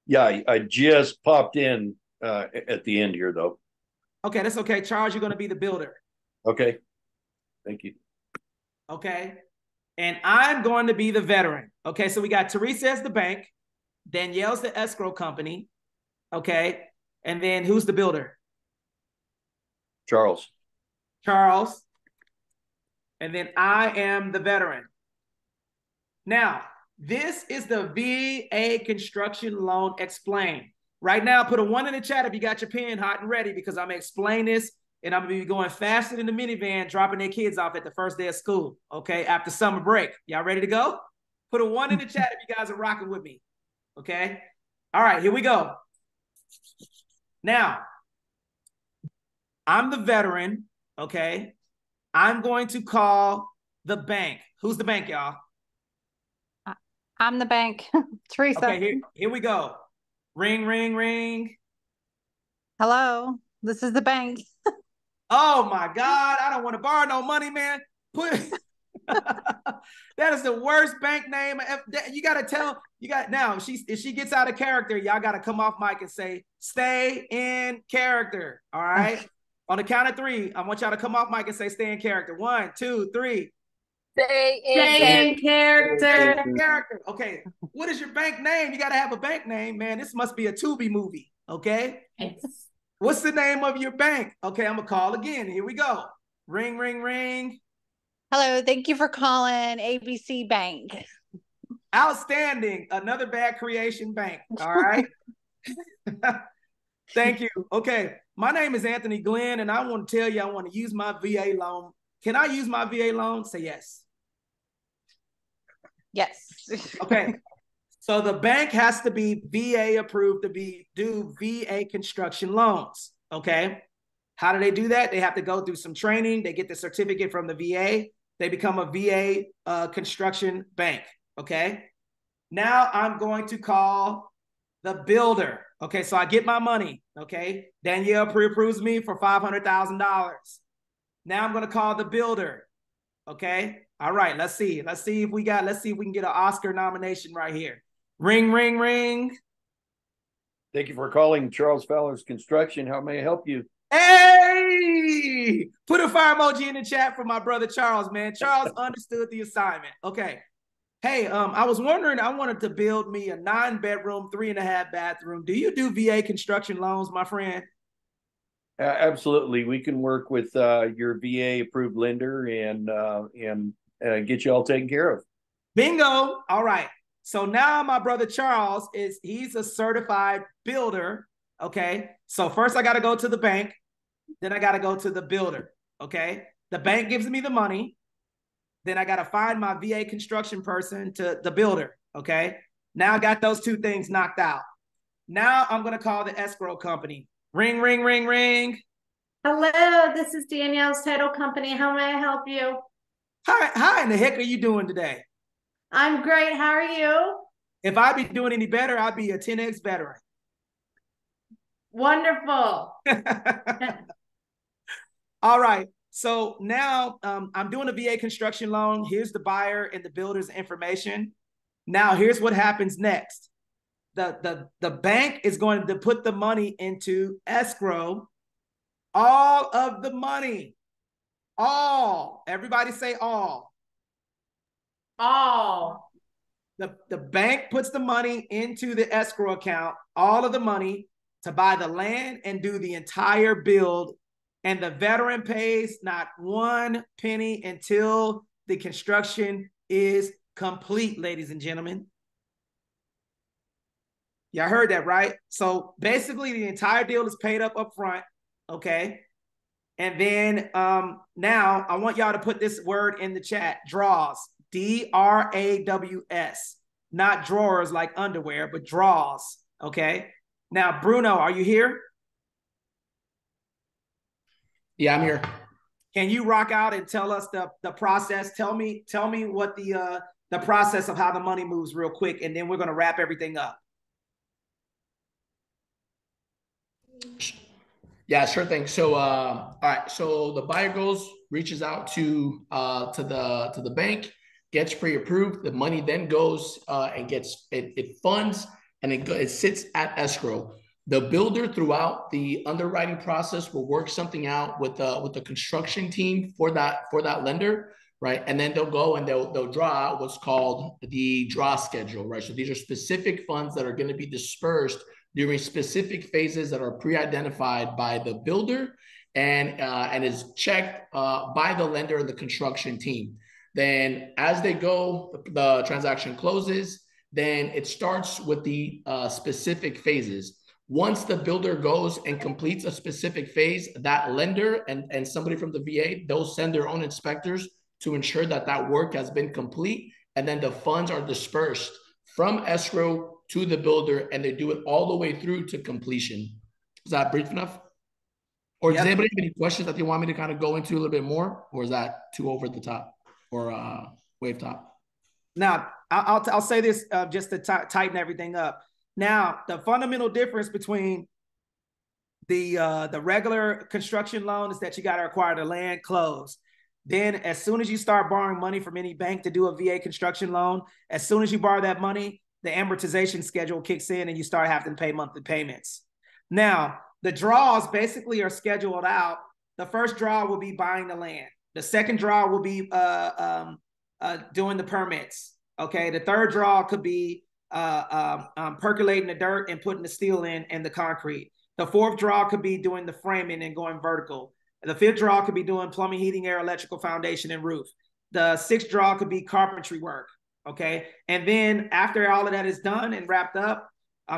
Yeah, I just popped in at the end here, though. Okay, that's okay. Charles, you're going to be the builder. Okay, thank you. Okay, and I'm going to be the veteran. Okay, so we got Teresa as the bank. Danielle's the escrow company. Okay, and then who's the builder? Charles. And then I am the veteran. Now, this is the VA construction loan explained. Right now, put a 1 in the chat if you got your pen hot and ready, because I'm going to explain this, and I'm going to be going faster than the minivan, dropping their kids off at the first day of school, okay, after summer break. Y'all ready to go? Put a 1 in the chat if you guys are rocking with me, okay? All right, here we go. Now, I'm the veteran, okay? I'm going to call the bank. Who's the bank, y'all? I'm the bank. Teresa. Okay, here we go. Ring, ring, ring. Hello, this is the bank. Oh my God, I don't want to borrow no money, man. That is the worst bank name. You got to tell, now, if she gets out of character, y'all got to come off mic and say, stay in character. All right. On the count of 3, I want y'all to come off mic and say, stay in character. 1, 2, 3. Stay in character. Okay. What is your bank name? You got to have a bank name, man. This must be a Tubi movie. Okay. Yes. What's the name of your bank? Okay. I'm going to call again. Here we go. Ring, ring, ring. Hello, thank you for calling ABC Bank. Outstanding. Another bad creation bank. All right. Thank you. Okay. My name is Anthony Glenn, and I want to tell you I want to use my VA loan. Can I use my VA loan? Say yes. Yes. Okay. So the bank has to be VA approved to do VA construction loans. Okay. How do they do that? They have to go through some training. They get the certificate from the VA. They become a VA construction bank. Okay. Now I'm going to call the builder. Okay. So I get my money. Okay. Danielle pre-approves me for $500,000. Now I'm going to call the builder. Okay. All right. Let's see if we can get an Oscar nomination right here. Ring, ring, ring. Thank you for calling Charles Fowler's Construction. How may I help you? Hey, put a fire emoji in the chat for my brother Charles, man. Charles understood the assignment. Okay. Hey, I was wondering, I wanted to build me a 9-bedroom, 3.5 bathroom. Do you do VA construction loans, my friend? Absolutely. We can work with your VA approved lender and get you all taken care of. Bingo. All right. So now my brother Charles he's a certified builder. Okay. So first I got to go to the bank. Then I got to go to the builder. Okay. The bank gives me the money. Then I got to find my VA construction person to the builder. Okay. Now I got those 2 things knocked out. Now I'm going to call the escrow company. Ring, ring, ring, ring. Hello, this is Danielle's title company. How may I help you? How in the heck are you doing today? I'm great. How are you? If I'd be doing any better, I'd be a 10X veteran. Wonderful. All right. So now I'm doing a VA construction loan. Here's the buyer and the builder's information. Now here's what happens next. The bank is going to put the money into escrow. All of the money. All. Everybody say all. All. The bank puts the money into the escrow account, all of the money to buy the land and do the entire build. And the veteran pays not 1 penny until the construction is complete, ladies and gentlemen. Y'all heard that, right? So basically the entire deal is paid up front. Okay. And then now I want y'all to put this word in the chat, draws. DRAWS, not drawers like underwear, but draws. Okay. Now, Bruno, are you here? Yeah, I'm here. Can you rock out and tell us the process? Tell me what the process of how the money moves real quick, and then we're going to wrap everything up. Yeah, sure thing. So, all right. So the buyer reaches out to the bank, gets pre-approved. The money then goes and it funds, and it sits at escrow. The builder throughout the underwriting process will work something out with the construction team for that lender, right? And then they'll go and they'll draw out what's called the draw schedule, right? So these are specific funds that are going to be dispersed during specific phases that are pre-identified by the builder and is checked by the lender and the construction team. Then as they go, the transaction closes, then it starts with the specific phases. Once the builder goes and completes a specific phase, that lender and somebody from the VA, they'll send their own inspectors to ensure that that work has been complete. And then the funds are dispersed from escrow to the builder, and they do it all the way through to completion. Is that brief enough? Or does anybody have any questions that they want me to kind of go into a little bit more? Or is that too over the top? wave top. Now, I'll say this just to tighten everything up. Now, the fundamental difference between the regular construction loan is that you got to acquire the land, close. Then as soon as you start borrowing money from any bank to do a VA construction loan, as soon as you borrow that money, the amortization schedule kicks in and you start having to pay monthly payments. Now, the draws basically are scheduled out. The first draw will be buying the land. The second draw will be doing the permits. Okay. The third draw could be percolating the dirt and putting the steel in and the concrete. The fourth draw could be doing the framing and going vertical. The fifth draw could be doing plumbing, heating, air, electrical, foundation, and roof. The sixth draw could be carpentry work. Okay. And then after all of that is done and wrapped up,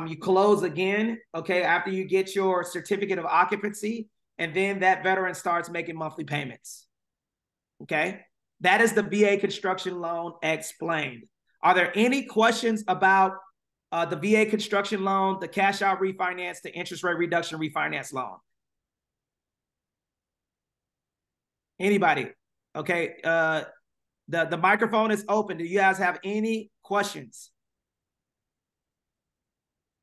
you close again. Okay. After you get your certificate of occupancy, and then that veteran starts making monthly payments. Okay. That is the VA construction loan explained. Are there any questions about the VA construction loan, the cash out refinance, the interest rate reduction refinance loan? Anybody? Okay. The microphone is open. Do you guys have any questions?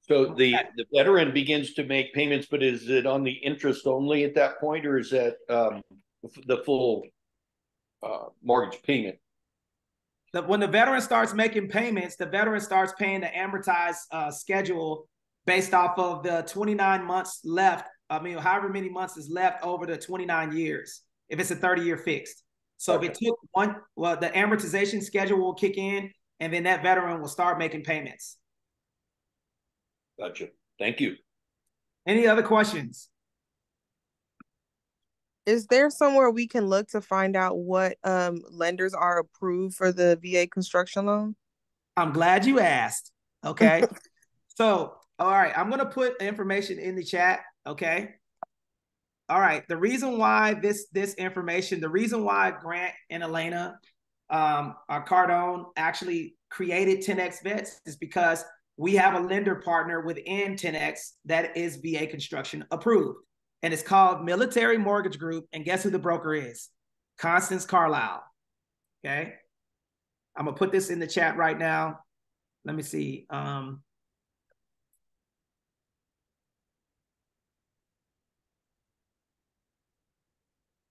So the veteran begins to make payments, but is it on the interest only at that point, or is that the full mortgage payment? When the veteran starts making payments, the veteran starts paying the amortized schedule based off of the 29 months left. I mean, however many months is left over the 29 years, if it's a 30-year fixed. So if it took one, well, the amortization schedule will kick in, and then that veteran will start making payments. Gotcha. Thank you. Any other questions? Is there somewhere we can look to find out what lenders are approved for the VA construction loan? I'm glad you asked. Okay. So, all right, I'm going to put information in the chat. Okay. All right. The reason why this information, the reason why Grant and Elena Cardone actually created 10X Vets is because we have a lender partner within 10X that is VA construction approved. And it's called Military Mortgage Group. And guess who the broker is? Constance Carlisle. Okay. I'm going to put this in the chat right now. Let me see. I'm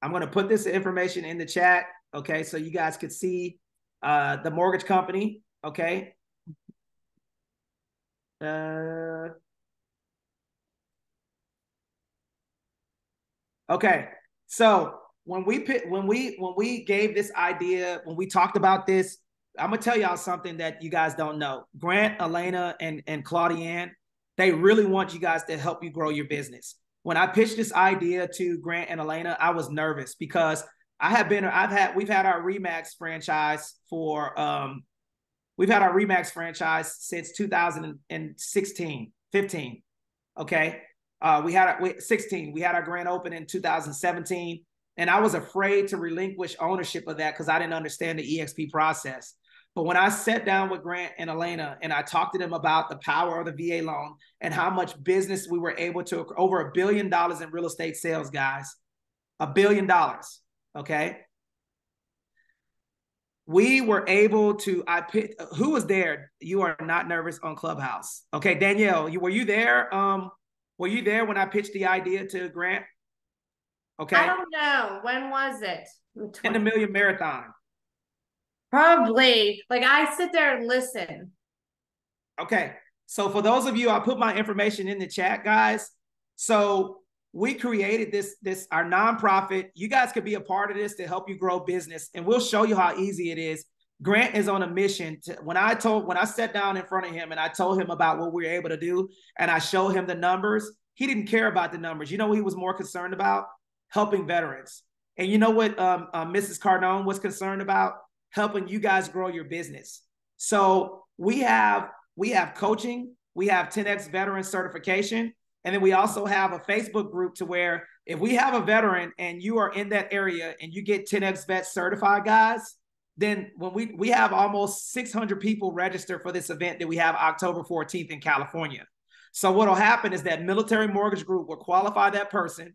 going to put this information in the chat. Okay. So you guys could see the mortgage company. Okay. Okay, so when we gave this idea, when we talked about this, I'm gonna tell y'all something that you guys don't know. Grant, Elena, and Claudianne, they really want you guys to help you grow your business. When I pitched this idea to Grant and Elena, I was nervous because we've had our Remax franchise since 2016, 15. Okay. We had 16. We had our grand open in 2017. And I was afraid to relinquish ownership of that because I didn't understand the EXP process. But when I sat down with Grant and Elena and I talked to them about the power of the VA loan and how much business we were able to, over $1 billion in real estate sales, guys, $1 billion. Okay. We were able to, who was there? You are not nervous on Clubhouse. Okay. Danielle, were you there? Were you there when I pitched the idea to Grant? Okay. I don't know. When was it? In the Million Marathon. Probably. Like I sit there and listen. Okay. So for those of you, I put my information in the chat, guys. So we created this our nonprofit. You guys could be a part of this to help you grow business, and we'll show you how easy it is. Grant is on a mission to, when I sat down in front of him and I told him about what we were able to do and I showed him the numbers, he didn't care about the numbers. You know what he was more concerned about? Helping veterans. And you know what Mrs. Cardone was concerned about? Helping you guys grow your business. So we have coaching, we have 10X veteran certification, and then we also have a Facebook group to where if we have a veteran and you are in that area and you get 10X vet certified, guys, then when we have almost 600 people registered for this event that we have October 14th in California. So what'll happen is that Military Mortgage Group will qualify that person.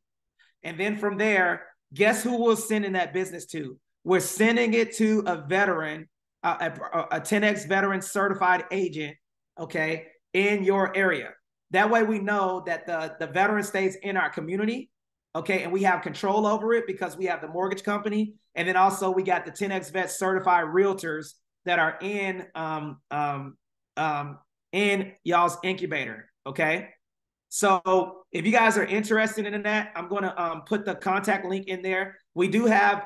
And then from there, guess who we'll send in that business to? we're sending it to a veteran, a 10X veteran certified agent, okay, in your area. That way we know that the veteran stays in our community, okay, and we have control over it because we have the mortgage company, and then also we got the 10X vet certified realtors that are in y'all's incubator, okay? So if you guys are interested in that, I'm going to put the contact link in there. We do have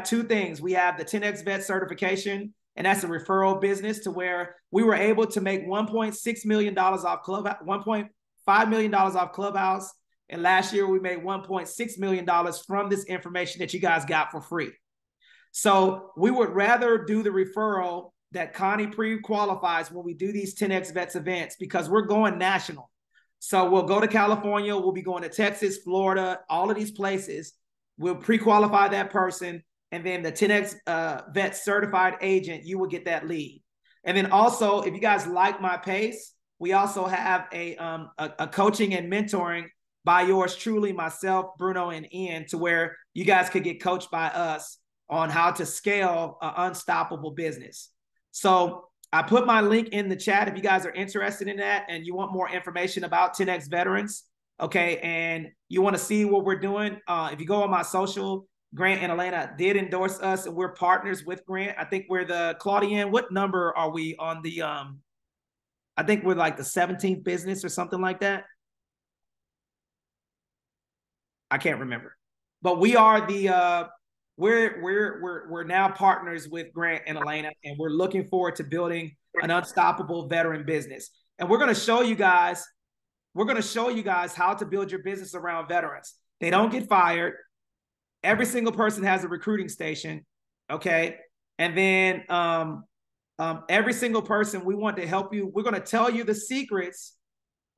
two things. We have the 10X vet certification, and that's a referral business to where we were able to make $1.6 million off Clubhouse, $1.5 million off Clubhouse. And last year we made $1.6 million from this information that you guys got for free. So we would rather do the referral that Connie pre-qualifies when we do these 10X Vets events because we're going national. So we'll go to California, we'll be going to Texas, Florida, all of these places. We'll pre-qualify that person, and then the 10X Vet certified agent, you will get that lead. And then also, if you guys like my pace, we also have a coaching and mentoring by yours truly, myself, Bruno, and Ian, to where you guys could get coached by us on how to scale an unstoppable business. So I put my link in the chat if you guys are interested in that and you want more information about 10X veterans, okay, and you want to see what we're doing. If you go on my social, Grant and Elena did endorse us, and we're partners with Grant. I think we're the, Claudienne, what number are we on the, I think we're like the 17th business or something like that. I can't remember, but we are the, we're now partners with Grant and Elena, and we're looking forward to building an unstoppable veteran business. And we're going to show you guys how to build your business around veterans. They don't get fired. Every single person has a recruiting station. Okay. And then every single person, we want to help you. We're going to tell you the secrets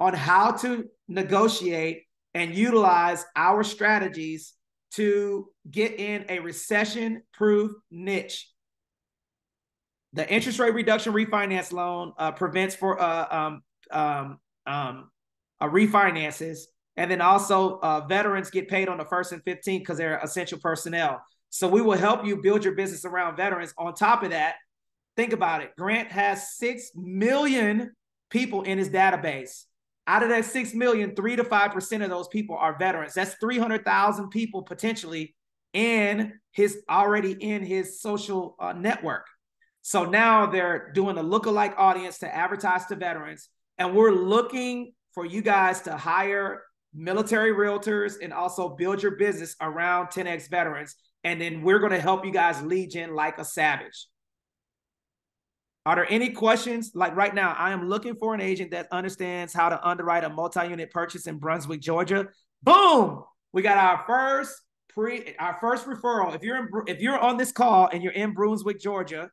on how to negotiate and utilize our strategies to get in a recession-proof niche. The interest rate reduction refinance loan prevents for refinances, and then also veterans get paid on the 1st and 15th because they're essential personnel. So we will help you build your business around veterans. On top of that, think about it. Grant has 6 million people in his database. Out of that 6 million, 3 to 5% of those people are veterans. That's 300,000 people potentially already in his social network. So now they're doing a lookalike audience to advertise to veterans. And we're looking for you guys to hire military realtors and also build your business around 10X veterans. And then we're going to help you guys lead gen like a savage. Are there any questions? Like right now, I am looking for an agent that understands how to underwrite a multi-unit purchase in Brunswick, Georgia. Boom! We got our first referral. If you're on this call and you're in Brunswick, Georgia,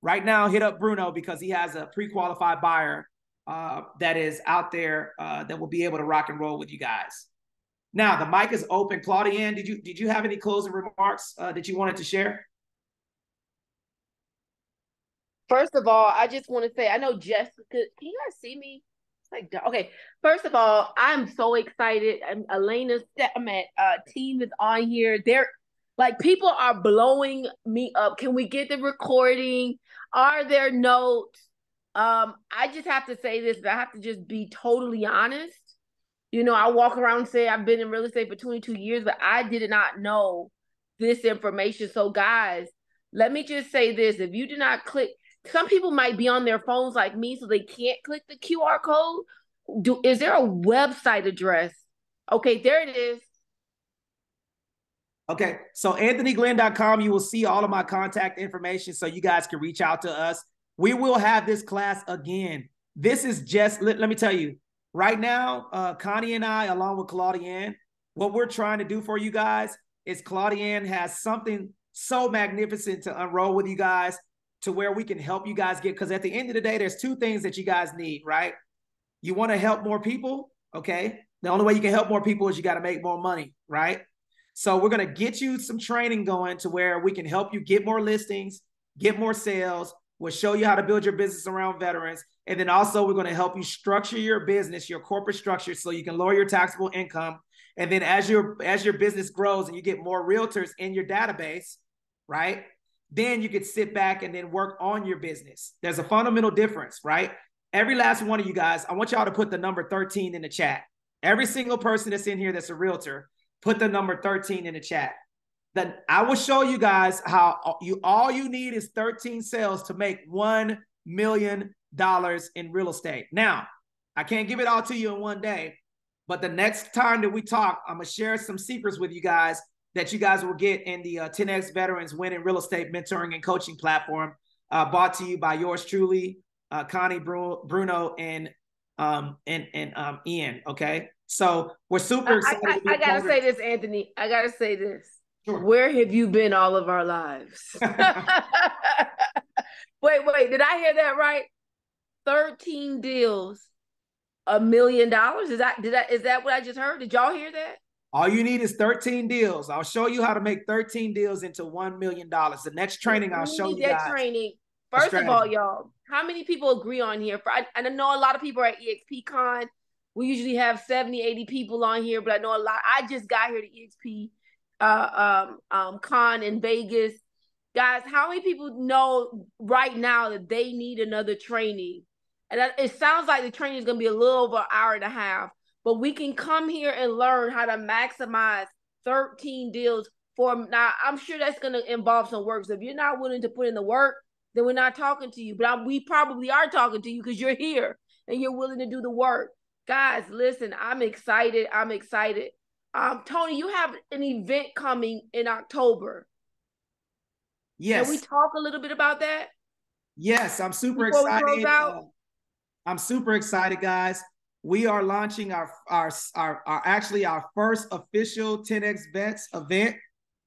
right now, hit up Bruno because he has a pre-qualified buyer that is out there that will be able to rock and roll with you guys. Now the mic is open. Claudienne, did you have any closing remarks that you wanted to share? First of all, I just want to say, I know Jessica, can you guys see me? It's like, okay. First of all, I'm so excited. Elena's team is on here. They're like, people are blowing me up. Can we get the recording? Are there notes? I just have to say this, but I have to just be totally honest. You know, I walk around and say I've been in real estate for 22 years, but I did not know this information. So guys, let me just say this. If you do not click, some people might be on their phones like me, so they can't click the QR code. Is there a website address? Okay, there it is. Okay, so anthonyglenn.com, you will see all of my contact information so you guys can reach out to us. We will have this class again. This is just, let me tell you, right now, Connie and I, along with Claudienne, what we're trying to do for you guys is Claudienne has something so magnificent to unroll with you guys to where we can help you guys get, because at the end of the day, there's two things that you guys need, right? You want to help more people, okay? The only way you can help more people is you got to make more money, right? So we're going to get you some training going to where we can help you get more listings, get more sales. We'll show you how to build your business around veterans. And then also we're going to help you structure your business, your corporate structure, so you can lower your taxable income And then as your business grows and you get more realtors in your database, right? Then you could sit back and then work on your business. There's a fundamental difference, right? Every last one of you guys, I want y'all to put the number 13 in the chat. Every single person that's in here that's a realtor, put the number 13 in the chat. Then I will show you guys how all you need is 13 sales to make $1 million in real estate. Now, I can't give it all to you in one day, but the next time that we talk, I'm going to share some secrets with you guys that you guys will get in the 10X Veterans Winning Real Estate Mentoring and Coaching Platform, brought to you by yours truly, Connie, Bruno, and Ian. Okay, so we're super excited. I gotta say this, Anthony. I gotta say this. Sure. Where have you been all of our lives? Wait, did I hear that right? 13 deals, $1 million. Is that what I just heard? Did y'all hear that? All you need is 13 deals. I'll show you how to make 13 deals into $1 million. The next training I'll show you guys. Training. First of all, y'all, how many people agree on here? And I know a lot of people are at EXPCon. We usually have 70, 80 people on here, but I know a lot. I just got here to EXP con in Vegas. Guys, how many people know right now that they need another training? And it sounds like the training is going to be a little over an hour and a half, but we can come here and learn how to maximize 13 deals for now. I'm sure that's going to involve some work. So if you're not willing to put in the work, then we're not talking to you. But we probably are talking to you because you're here and you're willing to do the work. Guys, listen, I'm excited. Tony, you have an event coming in October. Yes. Can we talk a little bit about that? Yes, I'm super excited. I'm super excited, guys. We are launching our first official 10X Vets event,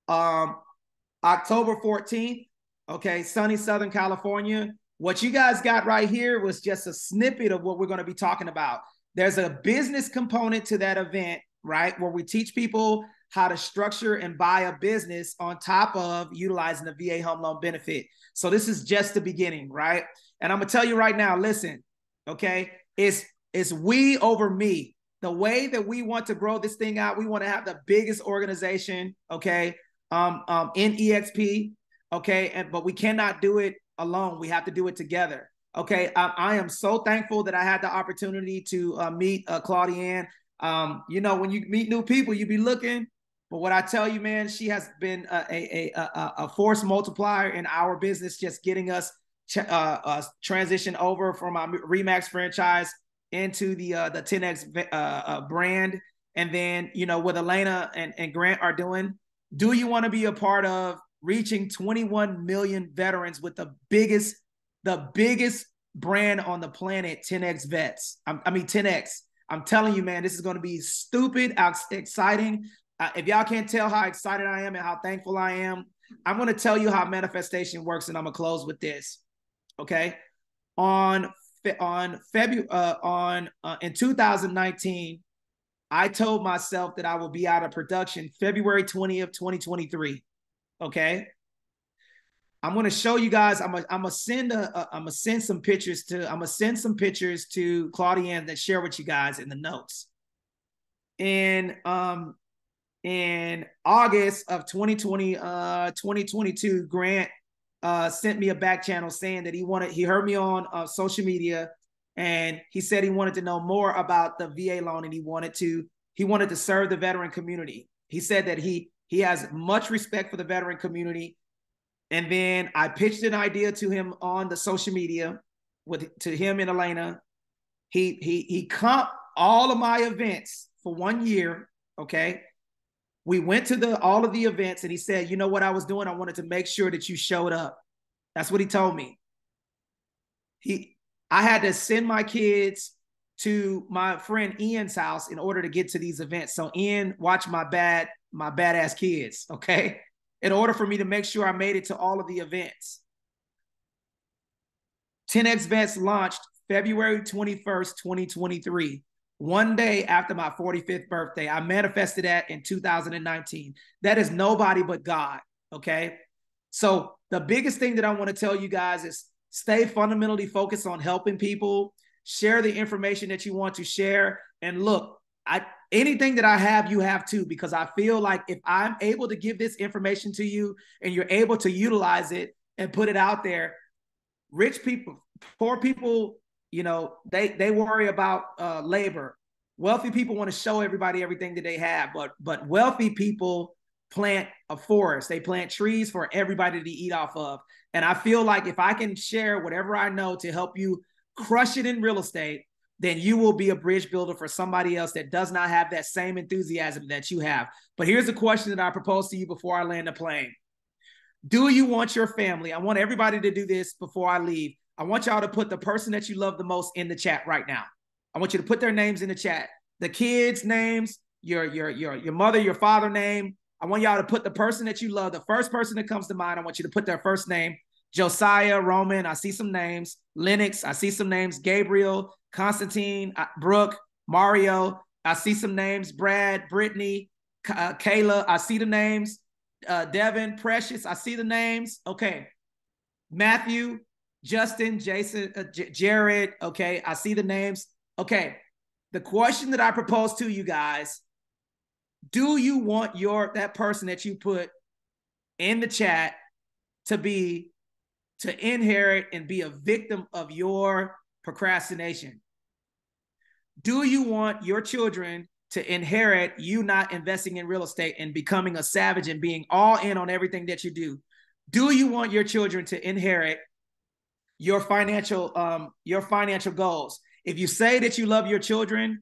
October 14th. Okay, sunny Southern California. What you guys got right here was just a snippet of what we're going to be talking about. There's a business component to that event, right, where we teach people how to structure and buy a business on top of utilizing the VA home loan benefit. So this is just the beginning, right? And I'm gonna tell you right now, listen, okay, it's we over me. The way that we want to grow this thing out, we want to have the biggest organization, okay, in EXP, okay, but we cannot do it alone. We have to do it together. Okay, I am so thankful that I had the opportunity to meet Claudiane. You know, when you meet new people, you be looking. But what I tell you, man, she has been a force multiplier in our business, just getting us transition over from our Remax franchise into the 10X brand. And then, you know, what Elena and Grant are doing. Do you want to be a part of reaching 21 million veterans with the biggest brand on the planet, 10X Vets? 10X. I'm telling you, man, this is going to be stupid, exciting. If y'all can't tell how excited I am and how thankful I am, I'm going to tell you how manifestation works, and I'm going to close with this. Okay, in 2019, I told myself that I will be out of production February 20th, 2023. Okay, I'm going to show you guys. I'm gonna send some pictures to Claudiane that share with you guys in the notes. In August of 2022, Grant sent me a back channel saying that he heard me on social media, and he said he wanted to know more about the VA loan, and he wanted to serve the veteran community. He said that he has much respect for the veteran community. And then I pitched an idea to him on the social media to him and Elena. He comped all of my events for 1 year. Okay. We went to all of the events, and he said, you know what I was doing? I wanted to make sure that you showed up. That's what he told me. I had to send my kids to my friend Ian's house in order to get to these events. So Ian watched my badass kids, okay? In order for me to make sure I made it to all of the events. 10X Vets launched February 21st, 2023. 1 day after my 45th birthday. I manifested that in 2019. That is nobody but God, okay? So the biggest thing that I want to tell you guys is stay fundamentally focused on helping people, share the information that you want to share. And look, anything that I have, you have too, because I feel like if I'm able to give this information to you and you're able to utilize it and put it out there, rich people, poor people, you know, they worry about labor. Wealthy people want to show everybody everything that they have, but wealthy people plant a forest. They plant trees for everybody to eat off of. And I feel like if I can share whatever I know to help you crush it in real estate, then you will be a bridge builder for somebody else that does not have that same enthusiasm that you have. But here's a question that I propose to you before I land the plane. Do you want your family? I want everybody to do this before I leave. I want y'all to put the person that you love the most in the chat right now. I want you to put their names in the chat. The kids' names, your mother, your father name. I want y'all to put the person that you love, the first person that comes to mind. I want you to put their first name. Josiah, Roman, I see some names. Lennox, I see some names. Gabriel, Constantine, Brooke, Mario, I see some names. Brad, Brittany, Kayla, I see the names. Devin, Precious, I see the names. Okay. Matthew, Justin, Jason, Jared, okay, I see the names. Okay. The question that I propose to you guys, do you want that person that you put in the chat to inherit and be a victim of your procrastination? Do you want your children to inherit you not investing in real estate and becoming a savage and being all in on everything that you do? Do you want your children to inherit your financial goals? If you say that you love your children,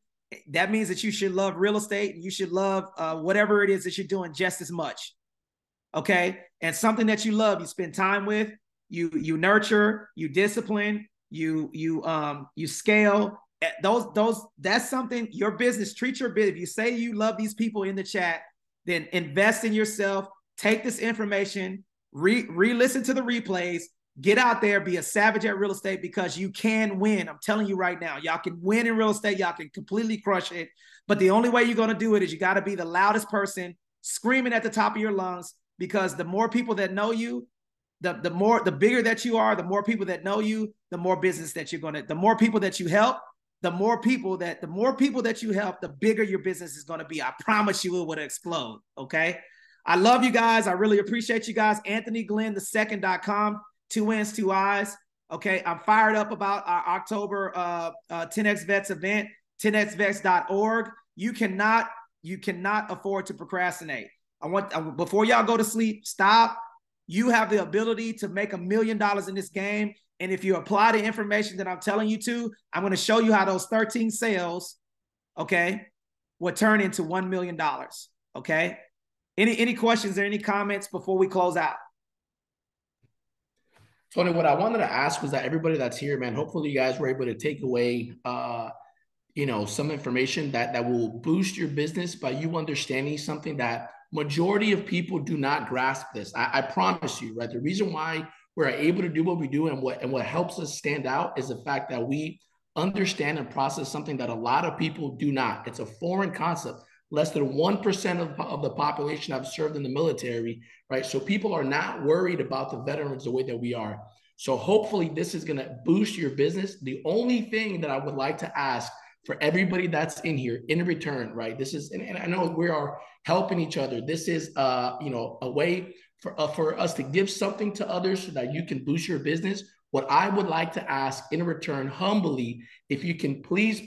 that means that you should love real estate and you should love whatever it is that you're doing just as much. Okay. And something that you love, you spend time with, you nurture, you discipline, you scale. That's something, your business, treat your business. If you say you love these people in the chat, then invest in yourself, take this information, re-listen to the replays, get out there, be a savage at real estate, because you can win. I'm telling you right now, y'all can win in real estate. Y'all can completely crush it. But the only way you're going to do it is you got to be the loudest person screaming at the top of your lungs, because the more people that know you, the bigger that you are, the more people that know you, the more business that you're going to, the more people that you help, the more people that you help, the bigger your business is going to be. I promise you it would explode. Okay. I love you guys. I really appreciate you guys. AnthonyGlenn2nd.com. 2 N's, 2 I's. Okay, I'm fired up about our October 10X Vets event, 10xvets.org. You cannot afford to procrastinate. Before y'all go to sleep, stop. You have the ability to make $1 million in this game. And if you apply the information that I'm telling you to, I'm going to show you how those 13 sales, okay, will turn into $1 million. Okay. Any questions or any comments before we close out? Tony, what I wanted to ask was that everybody that's here, man, hopefully you guys were able to take away, some information that will boost your business by you understanding something that majority of people do not grasp this. I promise you, right? The reason why we're able to do what we do and what helps us stand out is the fact that we understand and process something that a lot of people do not. It's a foreign concept. Less than 1% of the population have served in the military, right? So people are not worried about the veterans the way that we are. So hopefully this is going to boost your business. The only thing that I would like to ask for everybody that's in here in return, right? This is, and I know we are helping each other. This is, a way for us to give something to others so that you can boost your business. What I would like to ask in return, humbly, if you can please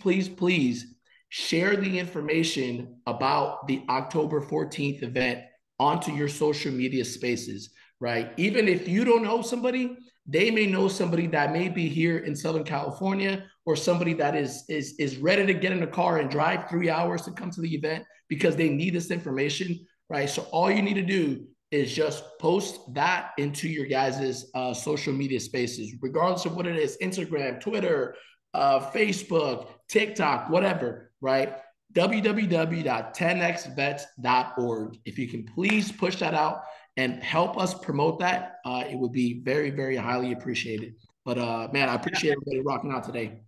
share the information about the October 14th event onto your social media spaces, right? Even if you don't know somebody, they may know somebody that may be here in Southern California, or somebody that is ready to get in a car and drive 3 hours to come to the event because they need this information, right? So all you need to do is just post that into your guys' social media spaces, regardless of what it is, Instagram, Twitter, Facebook, TikTok, whatever, right? www.10xvets.org. If you can please push that out and help us promote that, it would be very, very highly appreciated. But man, I appreciate everybody rocking out today.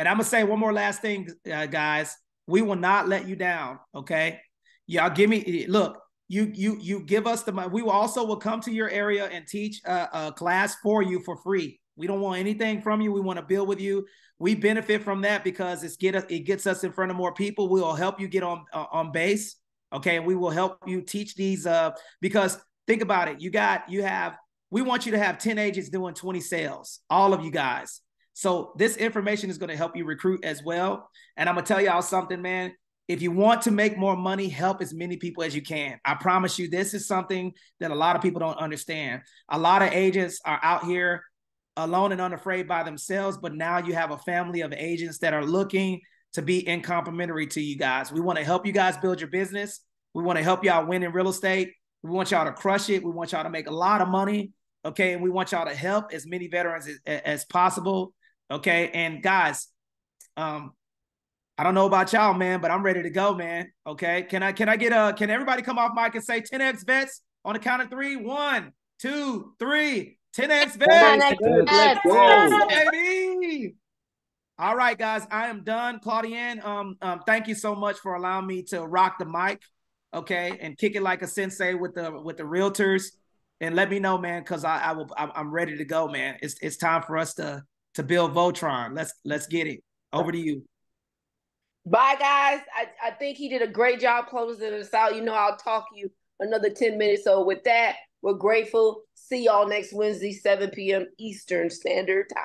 And I'm gonna say one more last thing, guys. We will not let you down. Okay, y'all give me, look, you give us the money. We will come to your area and teach a class for you for free. We don't want anything from you. We want to build with you. We benefit from that because it gets us in front of more people. We will help you get on base. Okay. We will help you teach these because think about it. We want you to have 10 agents doing 20 sales, all of you guys. So this information is going to help you recruit as well. And I'm going to tell y'all something, man. If you want to make more money, help as many people as you can. I promise you, this is something that a lot of people don't understand. A lot of agents are out here alone and unafraid by themselves, but now you have a family of agents that are looking to be in complimentary to you guys. We want to help you guys build your business. We want to help y'all win in real estate. We want y'all to crush it. We want y'all to make a lot of money. Okay. And we want y'all to help as many veterans as possible. Okay. And guys, I don't know about y'all, man, but I'm ready to go, man. Okay. Can everybody come off mic and say 10X vets on the count of 3? 1, 2, 3. 10X vets. Let's go. Baby. All right, guys. I am done. Claudienne, thank you so much for allowing me to rock the mic. Okay. And kick it like a sensei with the realtors. And let me know, man, because I'm ready to go, man. It's time for us to build Voltron. Let's get it. Over to you. Bye, guys. I think he did a great job closing us out. You know, I'll talk you another 10 minutes. So with that, we're grateful. See y'all next Wednesday, 7 p.m. Eastern Standard Time.